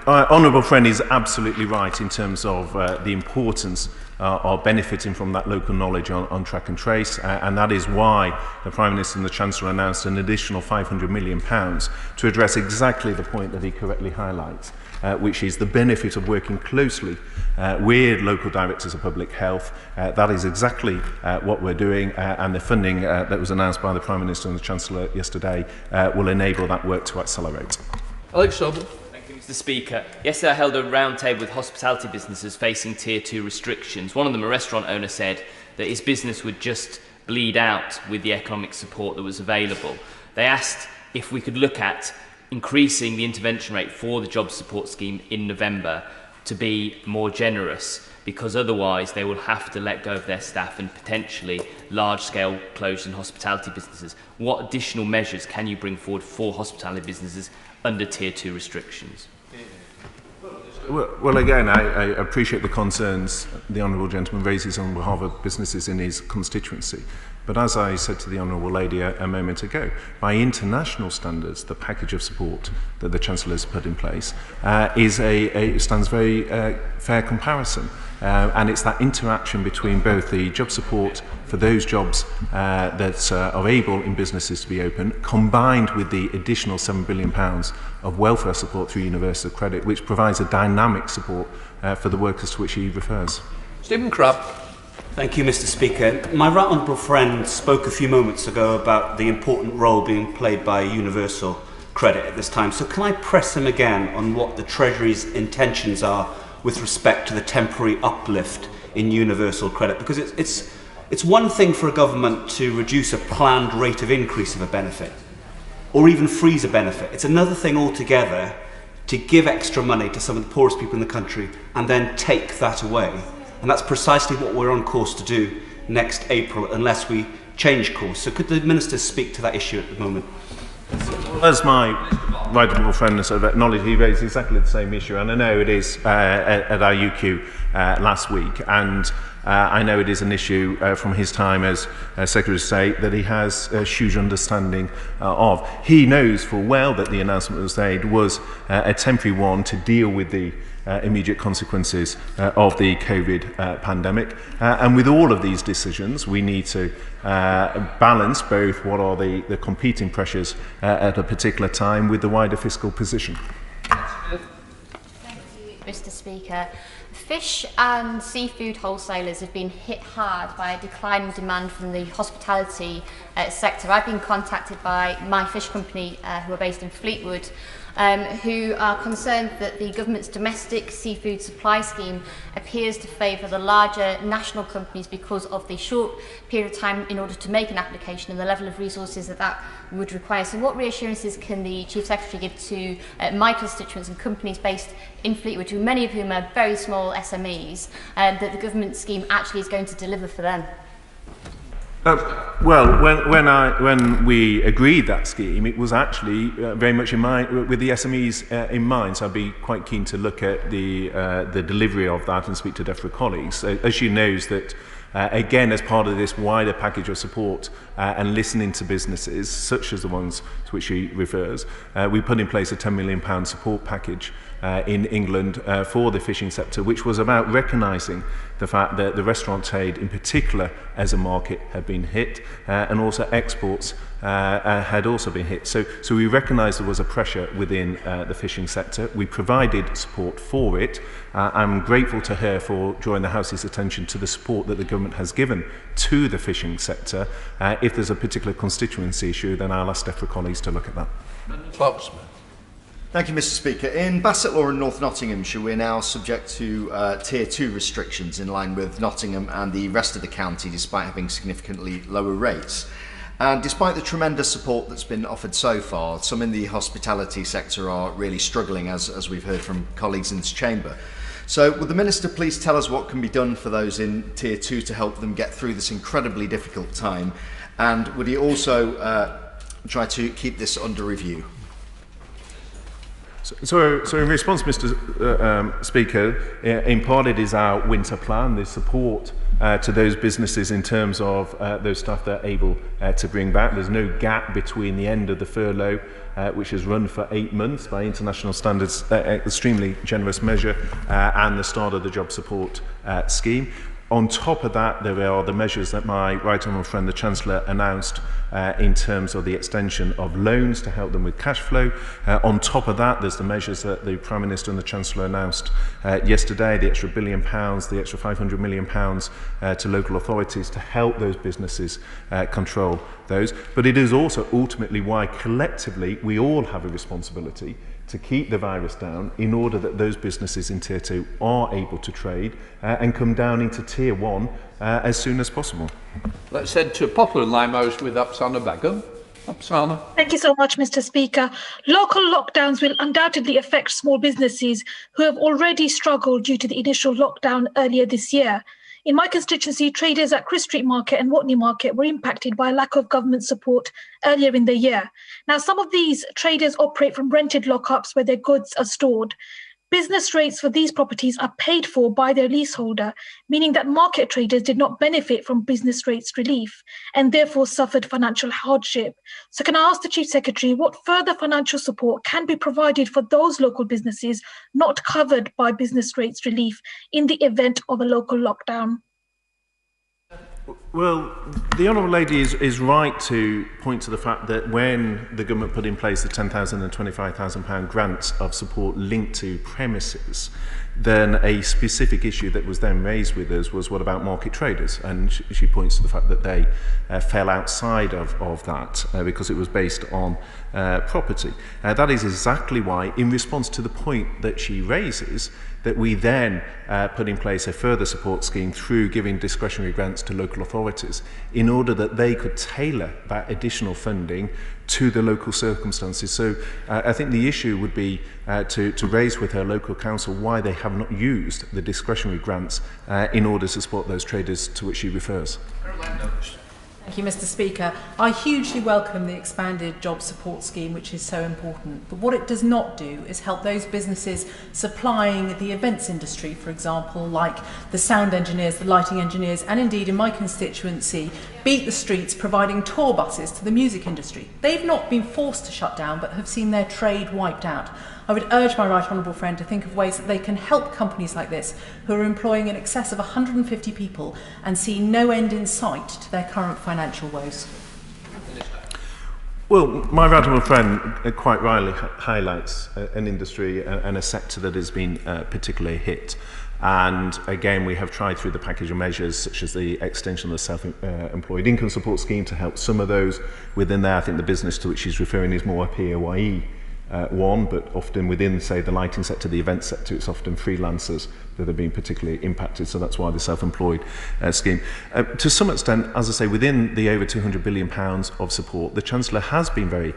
honourable friend is absolutely right in terms of the importance of benefiting from that local knowledge on track and trace, and that is why the Prime Minister and the Chancellor announced an additional £500 million to address exactly the point that he correctly highlights, which is the benefit of working closely with local directors of public health. That is exactly what we're doing, and the funding that was announced by the Prime Minister and the Chancellor yesterday will enable that work to accelerate. Alex Sobel. Thank you, Mr. Speaker. Yesterday I held a roundtable with hospitality businesses facing Tier 2 restrictions. One of them, a restaurant owner, said that his business would just bleed out with the economic support that was available. They asked if we could look at increasing the intervention rate for the job support scheme in November to be more generous, because otherwise they will have to let go of their staff and potentially large-scale closures in hospitality businesses. What additional measures can you bring forward for hospitality businesses under Tier 2 restrictions? Well, again, I appreciate the concerns the Honourable Gentleman raises on behalf of businesses in his constituency. But as I said to the Honourable Lady a moment ago, by international standards, the package of support that the Chancellor has put in place stands very fair comparison. And it's that interaction between both the job support for those jobs that are able in businesses to be open, combined with the additional £7 billion of welfare support through universal credit, which provides a dynamic support for the workers to which he refers. Stephen Crabb. Thank you, Mr. Speaker. My right honourable friend spoke a few moments ago about the important role being played by universal credit at this time. So can I press him again on what the Treasury's intentions are with respect to the temporary uplift in universal credit? Because it's one thing for a government to reduce a planned rate of increase of a benefit, or even freeze a benefit. It's another thing altogether to give extra money to some of the poorest people in the country and then take that away. And that's precisely what we're on course to do next April, unless we change course. So could the Minister speak to that issue at the moment? As my right honourable friend sort of acknowledged, he raised exactly the same issue, and I know it is at our UQ last week, and I know it is an issue from his time as Secretary of State that he has a huge understanding of. He knows full well that the announcement that was made was a temporary one to deal with the immediate consequences of the COVID pandemic. And with all of these decisions, we need to balance both what are the competing pressures at a particular time with the wider fiscal position. Thank you, Mr. Speaker. Fish and seafood wholesalers have been hit hard by a declining demand from the hospitality sector. I've been contacted by my fish company, who are based in Fleetwood, who are concerned that the government's domestic seafood supply scheme appears to favour the larger national companies because of the short period of time in order to make an application and the level of resources that would require. So what reassurances can the Chief Secretary give to my constituents and companies based in Fleetwood, who many of whom are very small SMEs, that the government scheme actually is going to deliver for them? Well, when we agreed that scheme, it was actually very much in mind with the SMEs in mind. So I'd be quite keen to look at the delivery of that and speak to DEFRA colleagues. As she knows that, again, as part of this wider package of support and listening to businesses, such as the ones to which she refers, we put in place a £10 million support package in England for the fishing sector, which was about recognising the fact that the restaurant trade in particular as a market had been hit, and also exports had also been hit. So we recognised there was a pressure within the fishing sector. We provided support for it. I'm grateful to her for drawing the House's attention to the support that the government has given to the fishing sector. If there's a particular constituency issue, then I'll ask DEFRA colleagues to look at that. Thank you, Mr. Speaker. In Bassetlaw and North Nottinghamshire, we're now subject to Tier 2 restrictions in line with Nottingham and the rest of the county, despite having significantly lower rates. And despite the tremendous support that's been offered so far, some in the hospitality sector are really struggling, as we've heard from colleagues in this chamber. So would the Minister please tell us what can be done for those in Tier 2 to help them get through this incredibly difficult time? And would he also try to keep this under review? So in response, Mr. Speaker, in part it is our winter plan, the support to those businesses in terms of those staff that are able to bring back. There's no gap between the end of the furlough, which has run for 8 months by international standards, extremely generous measure, and the start of the job support scheme. On top of that, there are the measures that my right honourable friend, the Chancellor, announced in terms of the extension of loans to help them with cash flow. On top of that, there's the measures that the Prime Minister and the Chancellor announced yesterday, the extra £1 billion, the extra £500 million to local authorities to help those businesses control those. But it is also ultimately why collectively we all have a responsibility to keep the virus down in order that those businesses in Tier 2 are able to trade and come down into Tier 1 as soon as possible. Let's head to Poplar and Limehurst with Apsana Begum. Sana. Thank you so much, Mr. Speaker. Local lockdowns will undoubtedly affect small businesses who have already struggled due to the initial lockdown earlier this year. In my constituency, traders at Chris Street Market and Watney Market were impacted by a lack of government support earlier in the year. Now, some of these traders operate from rented lockups where their goods are stored. Business rates for these properties are paid for by their leaseholder, meaning that market traders did not benefit from business rates relief and therefore suffered financial hardship. So can I ask the Chief Secretary what further financial support can be provided for those local businesses not covered by business rates relief in the event of a local lockdown? Well, the Honourable Lady is right to point to the fact that when the government put in place the £10,000 and £25,000 grants of support linked to premises, then a specific issue that was then raised with us was what about market traders? And she points to the fact that they fell outside of that because it was based on property. That is exactly why, in response to the point that she raises, that we then put in place a further support scheme through giving discretionary grants to local authorities in order that they could tailor that additional funding to the local circumstances. So I think the issue would be to raise with her local council why they have not used the discretionary grants in order to support those traders to which she refers. Thank you, Mr. Speaker. I hugely welcome the expanded job support scheme, which is so important. But what it does not do is help those businesses supplying the events industry, for example, like the sound engineers, the lighting engineers, and indeed in my constituency, beat the streets providing tour buses to the music industry. They've not been forced to shut down, but have seen their trade wiped out. I would urge my right honourable friend to think of ways that they can help companies like this who are employing in excess of 150 people and see no end in sight to their current financial woes. Well, my right honourable friend quite rightly highlights an industry and a sector that has been particularly hit. And again, we have tried through the package of measures, such as the extension of the self-employed income support scheme, to help some of those within there. I think the business to which she's referring is more a PAYE one, but often within, say, the lighting sector, the event sector, it's often freelancers that have been particularly impacted. So that's why the self-employed scheme. To some extent, as I say, within the over £200 billion of support, the Chancellor has been very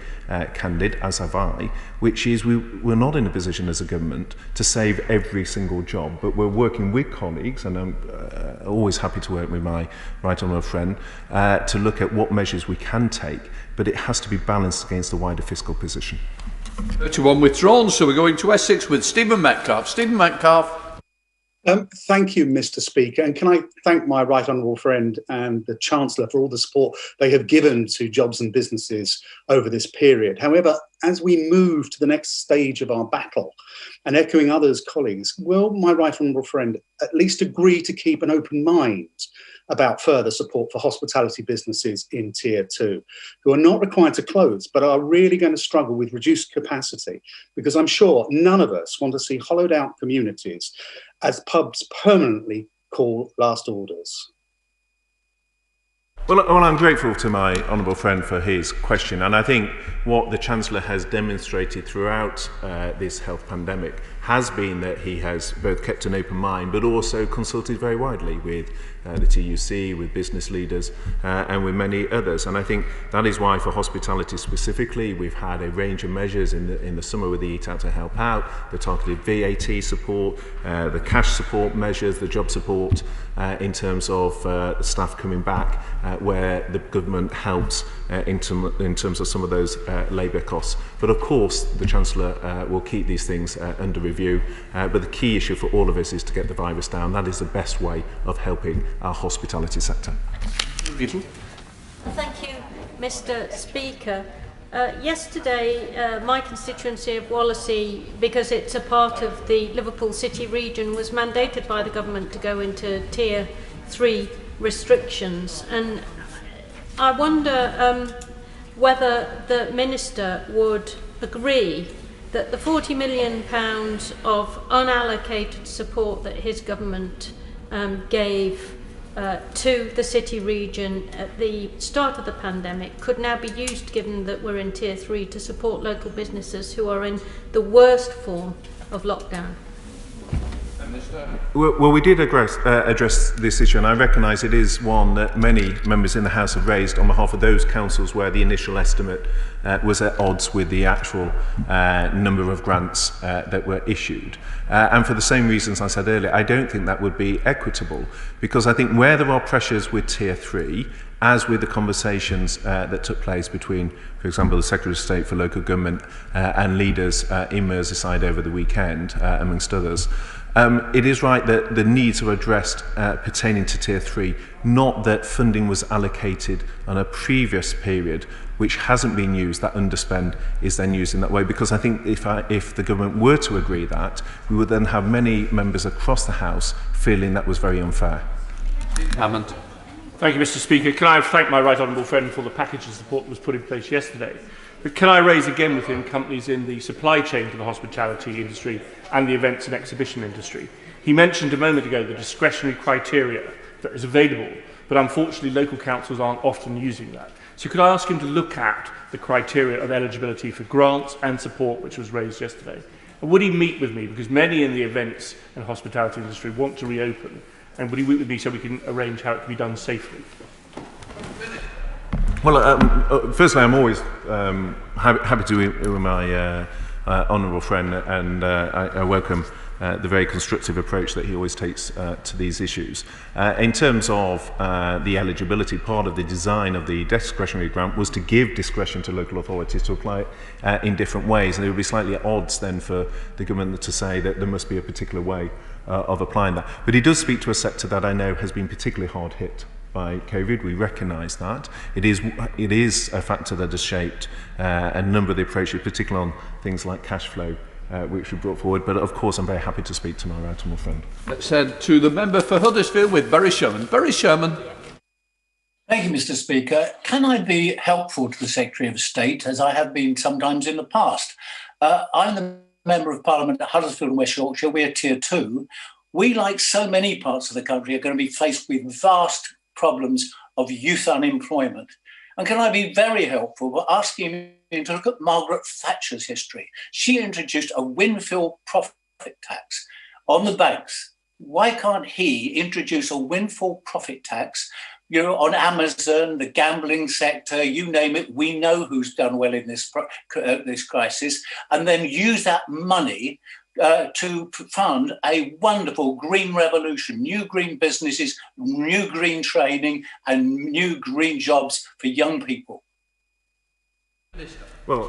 candid, as have I, which is we're not in a position as a government to save every single job, but we're working with colleagues, and I'm always happy to work with my right honourable friend, to look at what measures we can take, but it has to be balanced against the wider fiscal position. 31 withdrawn, so we're going to Essex with Stephen Metcalfe. Stephen Metcalfe. Thank you, Mr. Speaker, and can I thank my right honourable friend and the Chancellor for all the support they have given to jobs and businesses over this period. However, as we move to the next stage of our battle, and echoing others' colleagues, will my right honourable friend at least agree to keep an open mind about further support for hospitality businesses in Tier 2, who are not required to close, but are really going to struggle with reduced capacity, because I'm sure none of us want to see hollowed out communities as pubs permanently call last orders. Well, I'm grateful to my honourable friend for his question, and I think what the Chancellor has demonstrated throughout this health pandemic has been that he has both kept an open mind but also consulted very widely with the TUC, with business leaders and with many others. And I think that is why for hospitality specifically we've had a range of measures in the summer with the Eat Out to Help Out, the targeted VAT support, the cash support measures, the job support in terms of staff coming back where the government helps in terms of some of those labour costs. But of course the Chancellor will keep these things under review, but the key issue for all of us is to get the virus down. That is the best way of helping our hospitality sector. Thank you, Mr. Speaker. Yesterday, my constituency of Wallasey, because it's a part of the Liverpool City region, was mandated by the government to go into Tier 3 restrictions. And I wonder whether the Minister would agree that the £40 million of unallocated support that his government gave to the city region at the start of the pandemic could now be used, given that we're in Tier 3, to support local businesses who are in the worst form of lockdown. Well, we did address this issue, and I recognise it is one that many members in the House have raised on behalf of those councils where the initial estimate was at odds with the actual number of grants that were issued. And for the same reasons I said earlier, I don't think that would be equitable, because I think where there are pressures with Tier 3, as with the conversations that took place between, for example, the Secretary of State for Local Government and leaders in Merseyside over the weekend, amongst others, it is right that the needs are addressed pertaining to Tier 3, not that funding was allocated on a previous period which hasn't been used, that underspend is then used in that way, because I think if the government were to agree that, we would then have many members across the House feeling that was very unfair. Hammond. Thank you, Mr. Speaker. Can I thank my right honourable friend for the package of support that was put in place yesterday? But can I raise again with him companies in the supply chain to the hospitality industry and the events and exhibition industry? He mentioned a moment ago the discretionary criteria that is available, but unfortunately local councils aren't often using that. So could I ask him to look at the criteria of eligibility for grants and support which was raised yesterday? And would he meet with me, because many in the events and hospitality industry want to reopen, and would he meet with me so we can arrange how it can be done safely? Well, firstly, I'm always happy to meet with my honourable friend, and I welcome the very constructive approach that he always takes to these issues. In terms of the eligibility, part of the design of the discretionary grant was to give discretion to local authorities to apply it in different ways, and it would be slightly at odds then for the government to say that there must be a particular way of applying that. But he does speak to a sector that I know has been particularly hard hit by COVID. We recognise that. It is a factor that has shaped a number of the approaches, particularly on things like cash flow, which we brought forward. But of course, I'm very happy to speak to my right honourable friend. Let's head to the member for Huddersfield with Barry Sherman. Barry Sherman. Thank you, Mr. Speaker. Can I be helpful to the Secretary of State, as I have been sometimes in the past? I'm the Member of Parliament at Huddersfield and West Yorkshire. We're Tier 2. We, like so many parts of the country, are going to be faced with vast problems of youth unemployment. And can I be very helpful by asking him to look at Margaret Thatcher's history? She introduced a windfall profit tax on the banks. Why can't he introduce a windfall profit tax, on Amazon, the gambling sector, you name it? We know who's done well in this crisis, and then use that money to fund a wonderful green revolution, new green businesses, new green training, and new green jobs for young people. Well,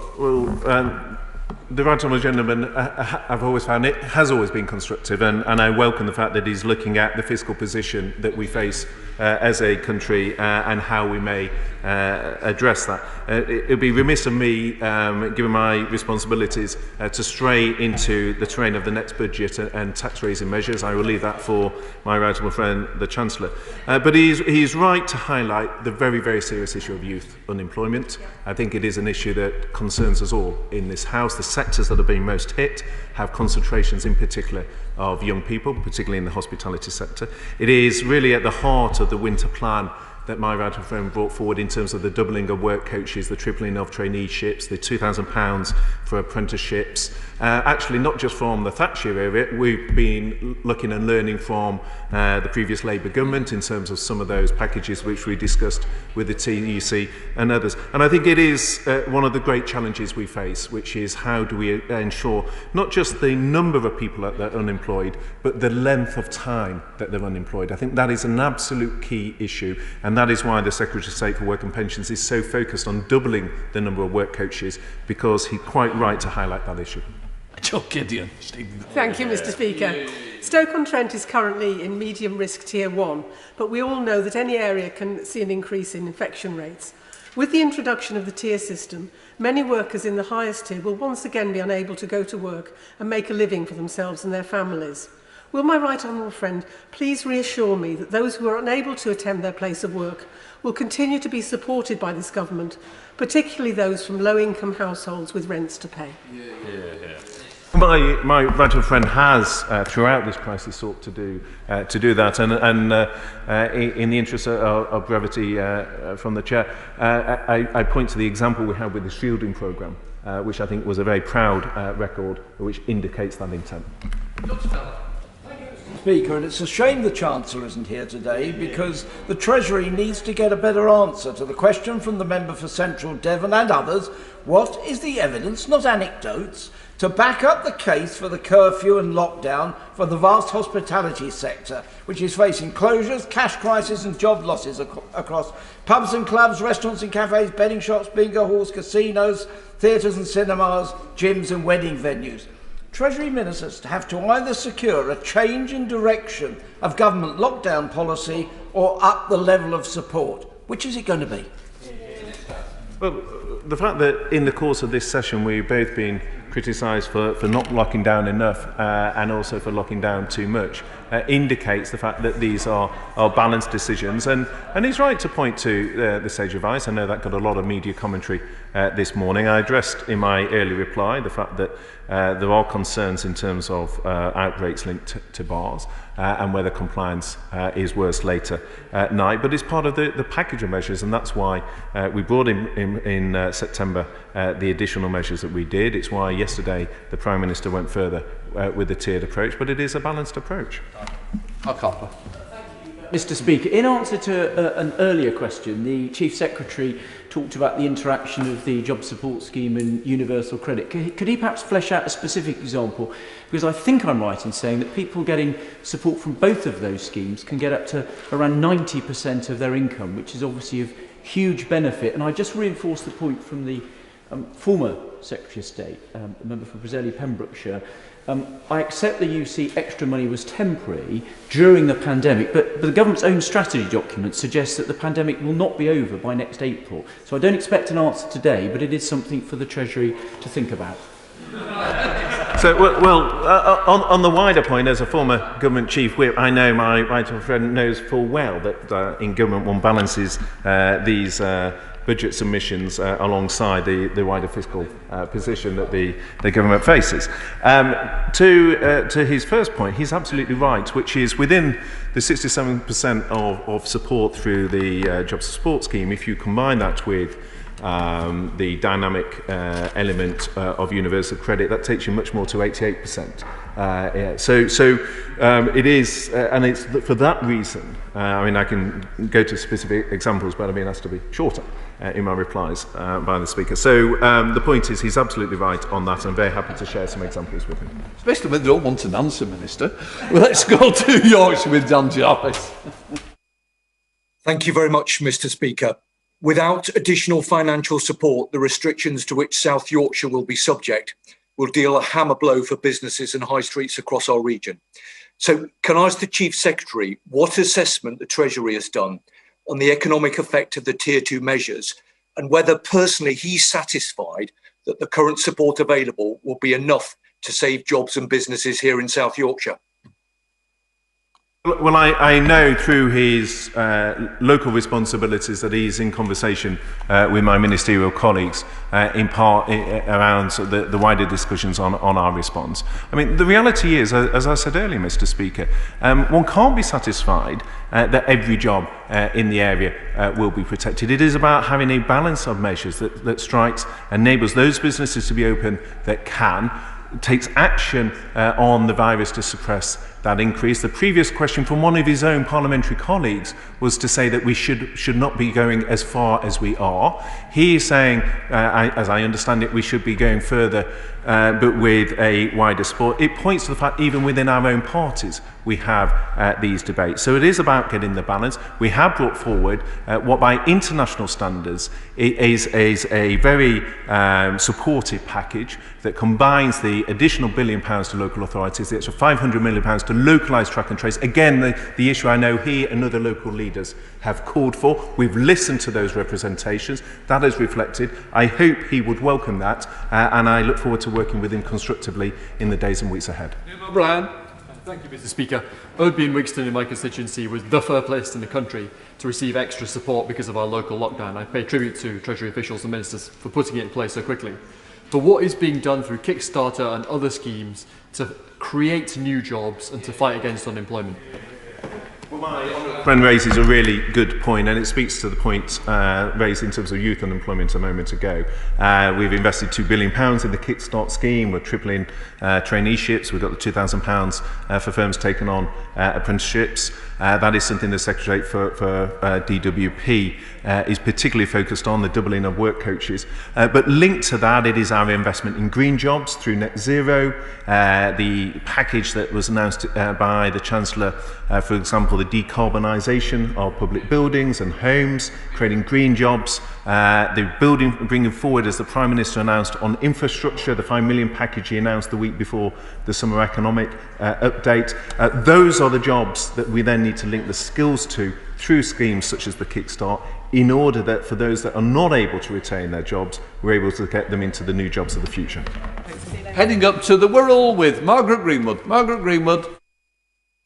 the right honourable gentleman, I've always found it has always been constructive, and I welcome the fact that he's looking at the fiscal position that we face as a country and how we may address that. It would be remiss of me, given my responsibilities, to stray into the terrain of the next budget and tax-raising measures. I will leave that for my right honourable friend, the Chancellor. But he's right to highlight the very, very serious issue of youth unemployment. I think it is an issue that concerns us all in this House. The sectors that have been most hit have concentrations in particular of young people, particularly in the hospitality sector. It is really at the heart of the winter plan that my right honourable friend brought forward in terms of the doubling of work coaches, the tripling of traineeships, the £2,000 for apprenticeships. Actually, not just from the Thatcher era, we've been looking and learning from the previous Labour government in terms of some of those packages which we discussed with the TUC and others. And I think it is one of the great challenges we face, which is how do we ensure not just the number of people that are unemployed, but the length of time that they're unemployed. I think that is an absolute key issue, and that is why the Secretary of State for Work and Pensions is so focused on doubling the number of work coaches, because he's quite right to highlight that issue. Joe Gideon. Thank you, Mr. Speaker. Stoke-on-Trent is currently in medium risk Tier 1, but we all know that any area can see an increase in infection rates. With the introduction of the tier system, many workers in the highest tier will once again be unable to go to work and make a living for themselves and their families. Will my right honourable friend please reassure me that those who are unable to attend their place of work will continue to be supported by this government, particularly those from low-income households with rents to pay? My right honourable friend has, throughout this crisis, sought to do that, and in the interest of brevity from the Chair, I point to the example we had with the shielding programme, which I think was a very proud record, which indicates that intent. Speaker, and it's a shame the Chancellor isn't here today because the Treasury needs to get a better answer to the question from the member for Central Devon and others. What is the evidence, not anecdotes, to back up the case for the curfew and lockdown for the vast hospitality sector, which is facing closures, cash crisis and job losses across pubs and clubs, restaurants and cafes, betting shops, bingo halls, casinos, theatres and cinemas, gyms and wedding venues? Treasury ministers have to either secure a change in direction of government lockdown policy or up the level of support. Which is it going to be? Well, the fact that in the course of this session we've both been criticised for not locking down enough and also for locking down too much indicates the fact that these are balanced decisions. And he's right to point to the sage advice. I know that got a lot of media commentary this morning. I addressed in my early reply the fact that there are concerns in terms of outbreaks linked to bars and whether compliance is worse later at night. But it's part of the package of measures, and that's why we brought in September the additional measures that we did. It's why yesterday the Prime Minister went further with the tiered approach, but it is a balanced approach. Mr. Speaker, in answer to an earlier question, the Chief Secretary talked about the interaction of the Job Support Scheme and Universal Credit. Could he perhaps flesh out a specific example? Because I think I'm right in saying that people getting support from both of those schemes can get up to around 90% of their income, which is obviously of huge benefit. And I just reinforce the point from the former Secretary of State, the member for Brazili Pembrokeshire. I accept the UC extra money was temporary during the pandemic, but the government's own strategy document suggests that the pandemic will not be over by next April. So I don't expect an answer today, but it is something for the Treasury to think about. So, on the wider point, as a former government chief whip, I know my right honourable friend knows full well that in government one balances these budget submissions alongside the wider fiscal position that the government faces. To his first point, he's absolutely right, which is within the 67% of support through the Job Support Scheme, if you combine that with the dynamic element of universal credit, that takes you much more to 88%. It is, and it's for that reason. I mean, I can go to specific examples, but I've been asked to be shorter in my replies by the Speaker. So the point is, he's absolutely right on that, and I'm very happy to share some examples with him. Especially when they don't want an answer, Minister. Well, let's go to Yorkshire with Dan Jarvis. Thank you very much, Mr. Speaker. Without additional financial support, the restrictions to which South Yorkshire will be subject will deal a hammer blow for businesses and high streets across our region. So can I ask the Chief Secretary what assessment the Treasury has done on the economic effect of the Tier 2 measures, and whether personally he's satisfied that the current support available will be enough to save jobs and businesses here in South Yorkshire? Well, I know through his local responsibilities that he's in conversation with my ministerial colleagues in part around the wider discussions on our response. I mean, the reality is, as I said earlier, Mr. Speaker, one can't be satisfied that every job in the area will be protected. It is about having a balance of measures that strikes, enables those businesses to be open that can, takes action on the virus to suppress that increase. The previous question from one of his own parliamentary colleagues was to say that we should not be going as far as we are. He is saying, as I understand it, we should be going further, but with a wider support. It points to the fact even within our own parties we have these debates. So it is about getting the balance. We have brought forward what by international standards is a very supportive package that combines the additional £1 billion to local authorities, the extra £500 million to localise track and trace. Again, the issue I know he and other local leaders have called for. We've listened to those representations. That is reflected. I hope he would welcome that, and I look forward to working with him constructively in the days and weeks ahead. Brian. Thank you, Mr. Speaker. Oadby and Wigston in my constituency was the first place in the country to receive extra support because of our local lockdown. I pay tribute to Treasury officials and ministers for putting it in place so quickly. But what is being done through Kickstarter and other schemes to create new jobs and to fight against unemployment? Friend raises a really good point, and it speaks to the point raised in terms of youth unemployment a moment ago. We've invested £2 billion in the Kickstart scheme. We're tripling traineeships. We've got the £2,000 for firms taking on apprenticeships. That is something the Secretariat for DWP is particularly focused on, the doubling of work coaches. But linked to that, it is our investment in green jobs through net zero, the package that was announced by the Chancellor, for example, the decarbonisation of public buildings and homes, creating green jobs, bringing forward, as the Prime Minister announced, on infrastructure, the £5 million package he announced the week before the summer economic update. Those are the jobs that we then need to link the skills to through schemes such as the Kickstart, in order that for those that are not able to retain their jobs, we're able to get them into the new jobs of the future. Heading up to the Wirral with Margaret Greenwood. Margaret Greenwood.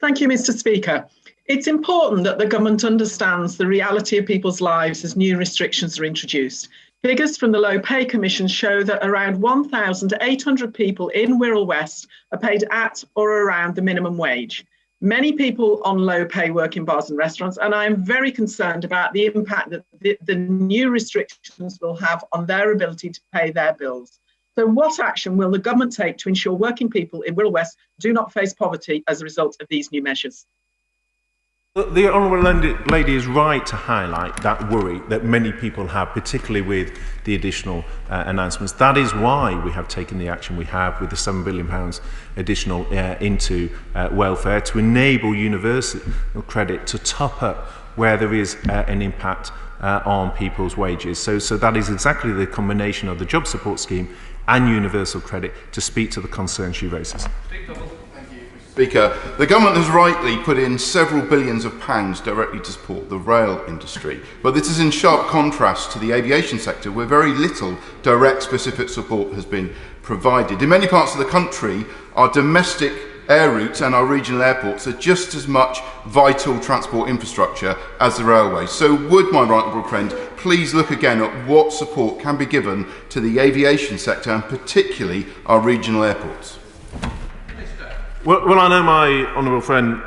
Thank you, Mr. Speaker. It's important that the government understands the reality of people's lives as new restrictions are introduced. Figures from the Low Pay Commission show that around 1,800 people in Wirral West are paid at or around the minimum wage. Many people on low pay work in bars and restaurants, and I am very concerned about the impact that the new restrictions will have on their ability to pay their bills. So what action will the government take to ensure working people in Wirral West do not face poverty as a result of these new measures? The Honourable Lady is right to highlight that worry that many people have, particularly with the additional announcements. That is why we have taken the action we have with the £7 billion additional into welfare, to enable universal credit to top up where there is an impact on people's wages. So that is exactly the combination of the job support scheme and universal credit to speak to the concerns she raises. Speaker, the government has rightly put in several billions of pounds directly to support the rail industry, but this is in sharp contrast to the aviation sector, where very little direct specific support has been provided. In many parts of the country, our domestic air routes and our regional airports are just as much vital transport infrastructure as the railway. So would my right honourable friend please look again at what support can be given to the aviation sector, and particularly our regional airports? Well, I know my honourable friend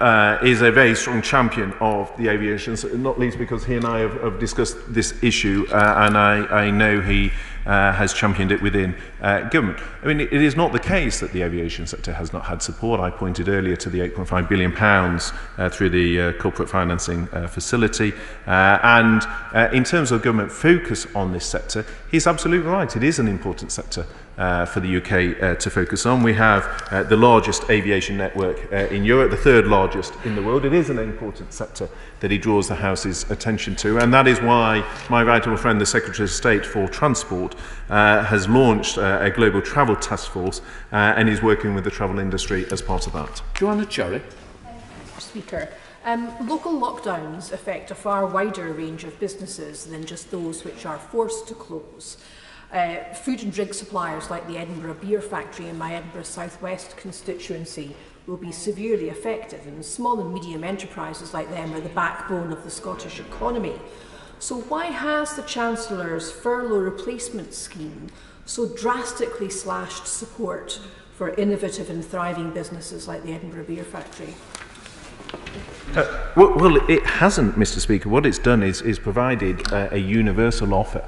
is a very strong champion of the aviation, not least because he and I have discussed this issue, and I know he has championed it within government. I mean, it is not the case that the aviation sector has not had support. I pointed earlier to the £8.5 billion through the corporate financing facility. And in terms of government focus on this sector, he's absolutely right. It is an important sector for the UK to focus on. We have the largest aviation network in Europe, the third largest in the world. It is an important sector that he draws the House's attention to, and that is why my right honourable friend, the Secretary of State for Transport, has launched a global travel task force and is working with the travel industry as part of that. Joanna Cherry. Speaker. Local lockdowns affect a far wider range of businesses than just those which are forced to close. Food and drink suppliers like the Edinburgh Beer Factory in my Edinburgh South West constituency will be severely affected, and small and medium enterprises like them are the backbone of the Scottish economy. So why has the Chancellor's furlough replacement scheme so drastically slashed support for innovative and thriving businesses like the Edinburgh Beer Factory? Well, it hasn't, Mr. Speaker. What it's done is provided a universal offer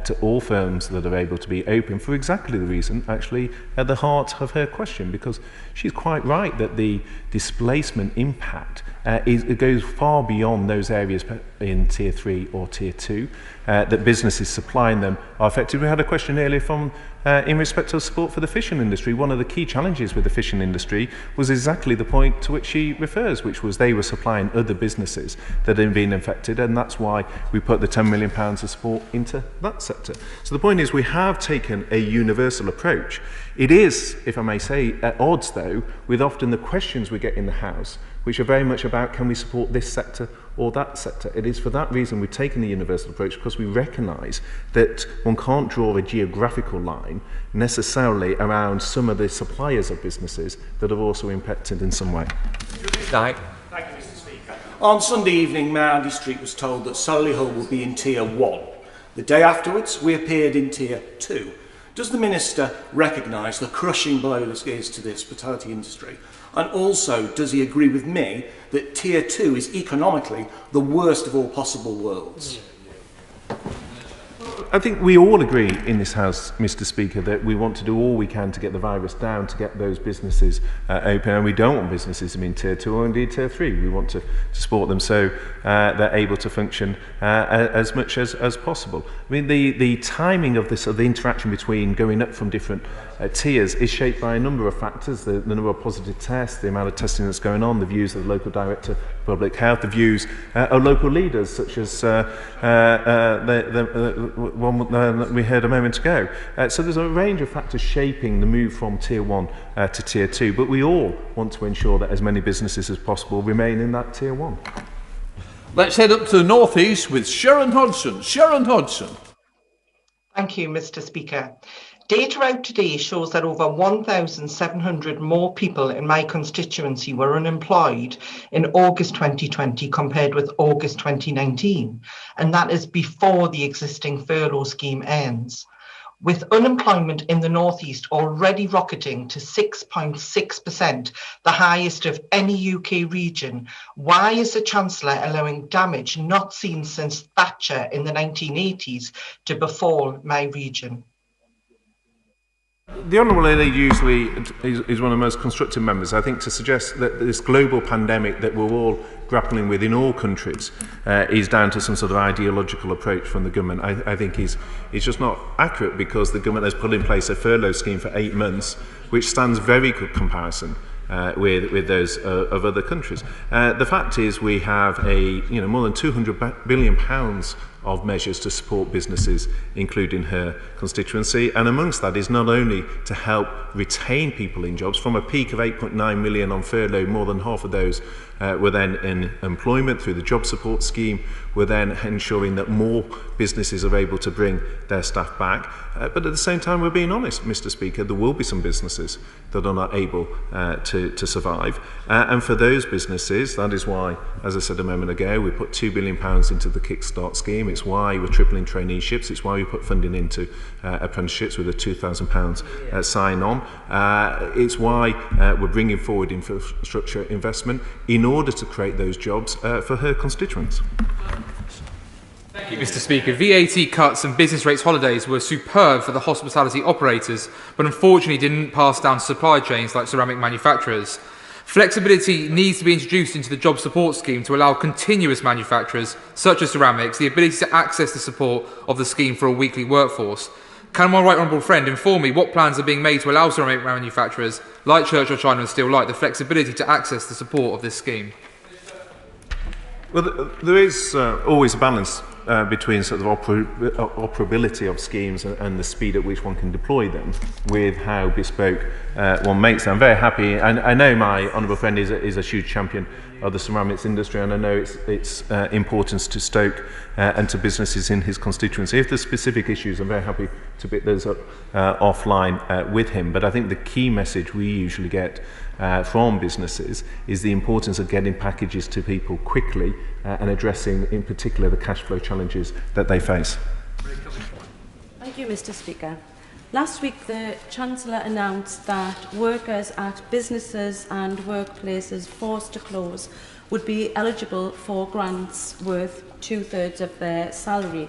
to all firms that are able to be open, for exactly the reason, actually, at the heart of her question, because she's quite right that the displacement impact it goes far beyond those areas in Tier 3 or Tier 2, that businesses supplying them are affected. We had a question earlier from in respect of support for the fishing industry. One of the key challenges with the fishing industry was exactly the point to which she refers, which was they were supplying other businesses that had been affected, and that's why we put the £10 million of support into that sector. So the point is, we have taken a universal approach. It is, if I may say, at odds though with often the questions we get in the House, which are very much about, can we support this sector or that sector? It is for that reason we've taken the universal approach, because we recognise that one can't draw a geographical line necessarily around some of the suppliers of businesses that are also impacted in some way. Thank you, Mr. Speaker. On Sunday evening, Mayor Andy Street was told that Solihull will be in Tier 1. The day afterwards, we appeared in Tier 2. Does the Minister recognise the crushing blow this is to the hospitality industry? And also, does he agree with me that Tier 2 is economically the worst of all possible worlds? I think we all agree in this House, Mr. Speaker, that we want to do all we can to get the virus down, to get those businesses open, and we don't want businesses to be in Tier 2 or indeed Tier 3. We want to support them so they're able to function as much as possible. I mean, the timing of this, of the interaction between going up from different tiers is shaped by a number of factors: the number of positive tests, the amount of testing that's going on, the views of the local director of public health, the views of local leaders, such as one that we heard a moment ago. So there's a range of factors shaping the move from Tier 1 to Tier 2, but we all want to ensure that as many businesses as possible remain in that Tier 1. Let's head up to the North East with Sharon Hodgson. Sharon Hodgson. Thank you, Mr. Speaker. Data out today shows that over 1,700 more people in my constituency were unemployed in August 2020 compared with August 2019, and that is before the existing furlough scheme ends. With unemployment in the North East already rocketing to 6.6%, the highest of any UK region, why is the Chancellor allowing damage not seen since Thatcher in the 1980s to befall my region? The Honourable Lady usually is one of the most constructive members. I think to suggest that this global pandemic that we're all grappling with in all countries is down to some sort of ideological approach from the government, I think is just not accurate, because the government has put in place a furlough scheme for 8 months, which stands very good comparison with those of other countries. The fact is we have more than £200 billion of measures to support businesses, including her constituency, and amongst that is not only to help retain people in jobs. From a peak of 8.9 million on furlough, more than half of those were then in employment through the job support scheme. We're then ensuring that more businesses are able to bring their staff back. But at the same time, we're being honest, Mr. Speaker, there will be some businesses that are not able to survive. And for those businesses, that is why, as I said a moment ago, we put £2 billion into the Kickstart scheme. It's why we're tripling traineeships. It's why we put funding into apprenticeships with a £2,000 sign-on. It's why we're bringing forward infrastructure investment in order to create those jobs for her constituents. Thank you, Mr. Speaker. VAT cuts and business rates holidays were superb for the hospitality operators, but unfortunately didn't pass down supply chains like ceramic manufacturers. Flexibility needs to be introduced into the job support scheme to allow continuous manufacturers, such as ceramics, the ability to access the support of the scheme for a weekly workforce. Can my right honourable friend inform me what plans are being made to allow ceramic manufacturers, like Churchill, China and Steel Light, the flexibility to access the support of this scheme? Well, there is always a balance between sort of operability of schemes and the speed at which one can deploy them with how bespoke one makes them. I'm very happy, and I know my honourable friend is a huge champion of the ceramics industry, and I know its importance to Stoke and to businesses in his constituency. If there's specific issues, I'm very happy to pick those up offline with him. But I think the key message we usually get from businesses is the importance of getting packages to people quickly and addressing in particular the cash flow challenges that they face. Thank you, Mr. Speaker. Last week the Chancellor announced that workers at businesses and workplaces forced to close would be eligible for grants worth 2/3 of their salary.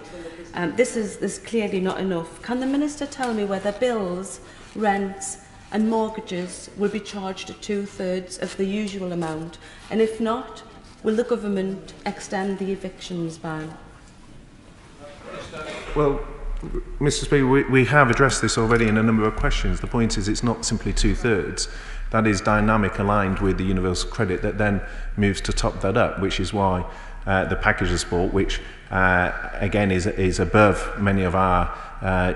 This is clearly not enough. Can the Minister tell me whether bills, rents and mortgages will be charged at 2/3 of the usual amount, and if not, will the government extend the evictions ban? Well, Mr. Speaker, we have addressed this already in a number of questions. The point is it's not simply 2/3. That is dynamic aligned with the universal credit that then moves to top that up, which is why the package of support, which again is above many of our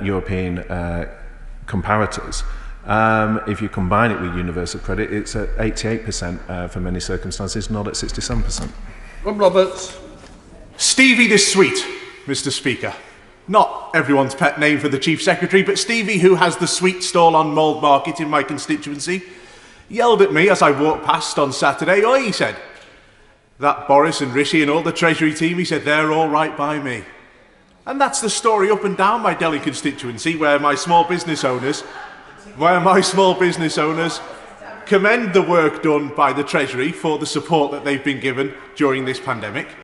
European comparators. If you combine it with universal credit, it's at 88% for many circumstances, not at 67%. Rob Roberts. Stevie the Sweet, Mr. Speaker. Not everyone's pet name for the Chief Secretary, but Stevie, who has the sweet stall on Mould Market in my constituency, yelled at me as I walked past on Saturday. Oi, he said. That Boris and Rishi and all the Treasury team, he said, they're all right by me. And that's the story up and down my Delhi constituency, where my small business owners commend the work done by the Treasury for the support that they've been given during this pandemic.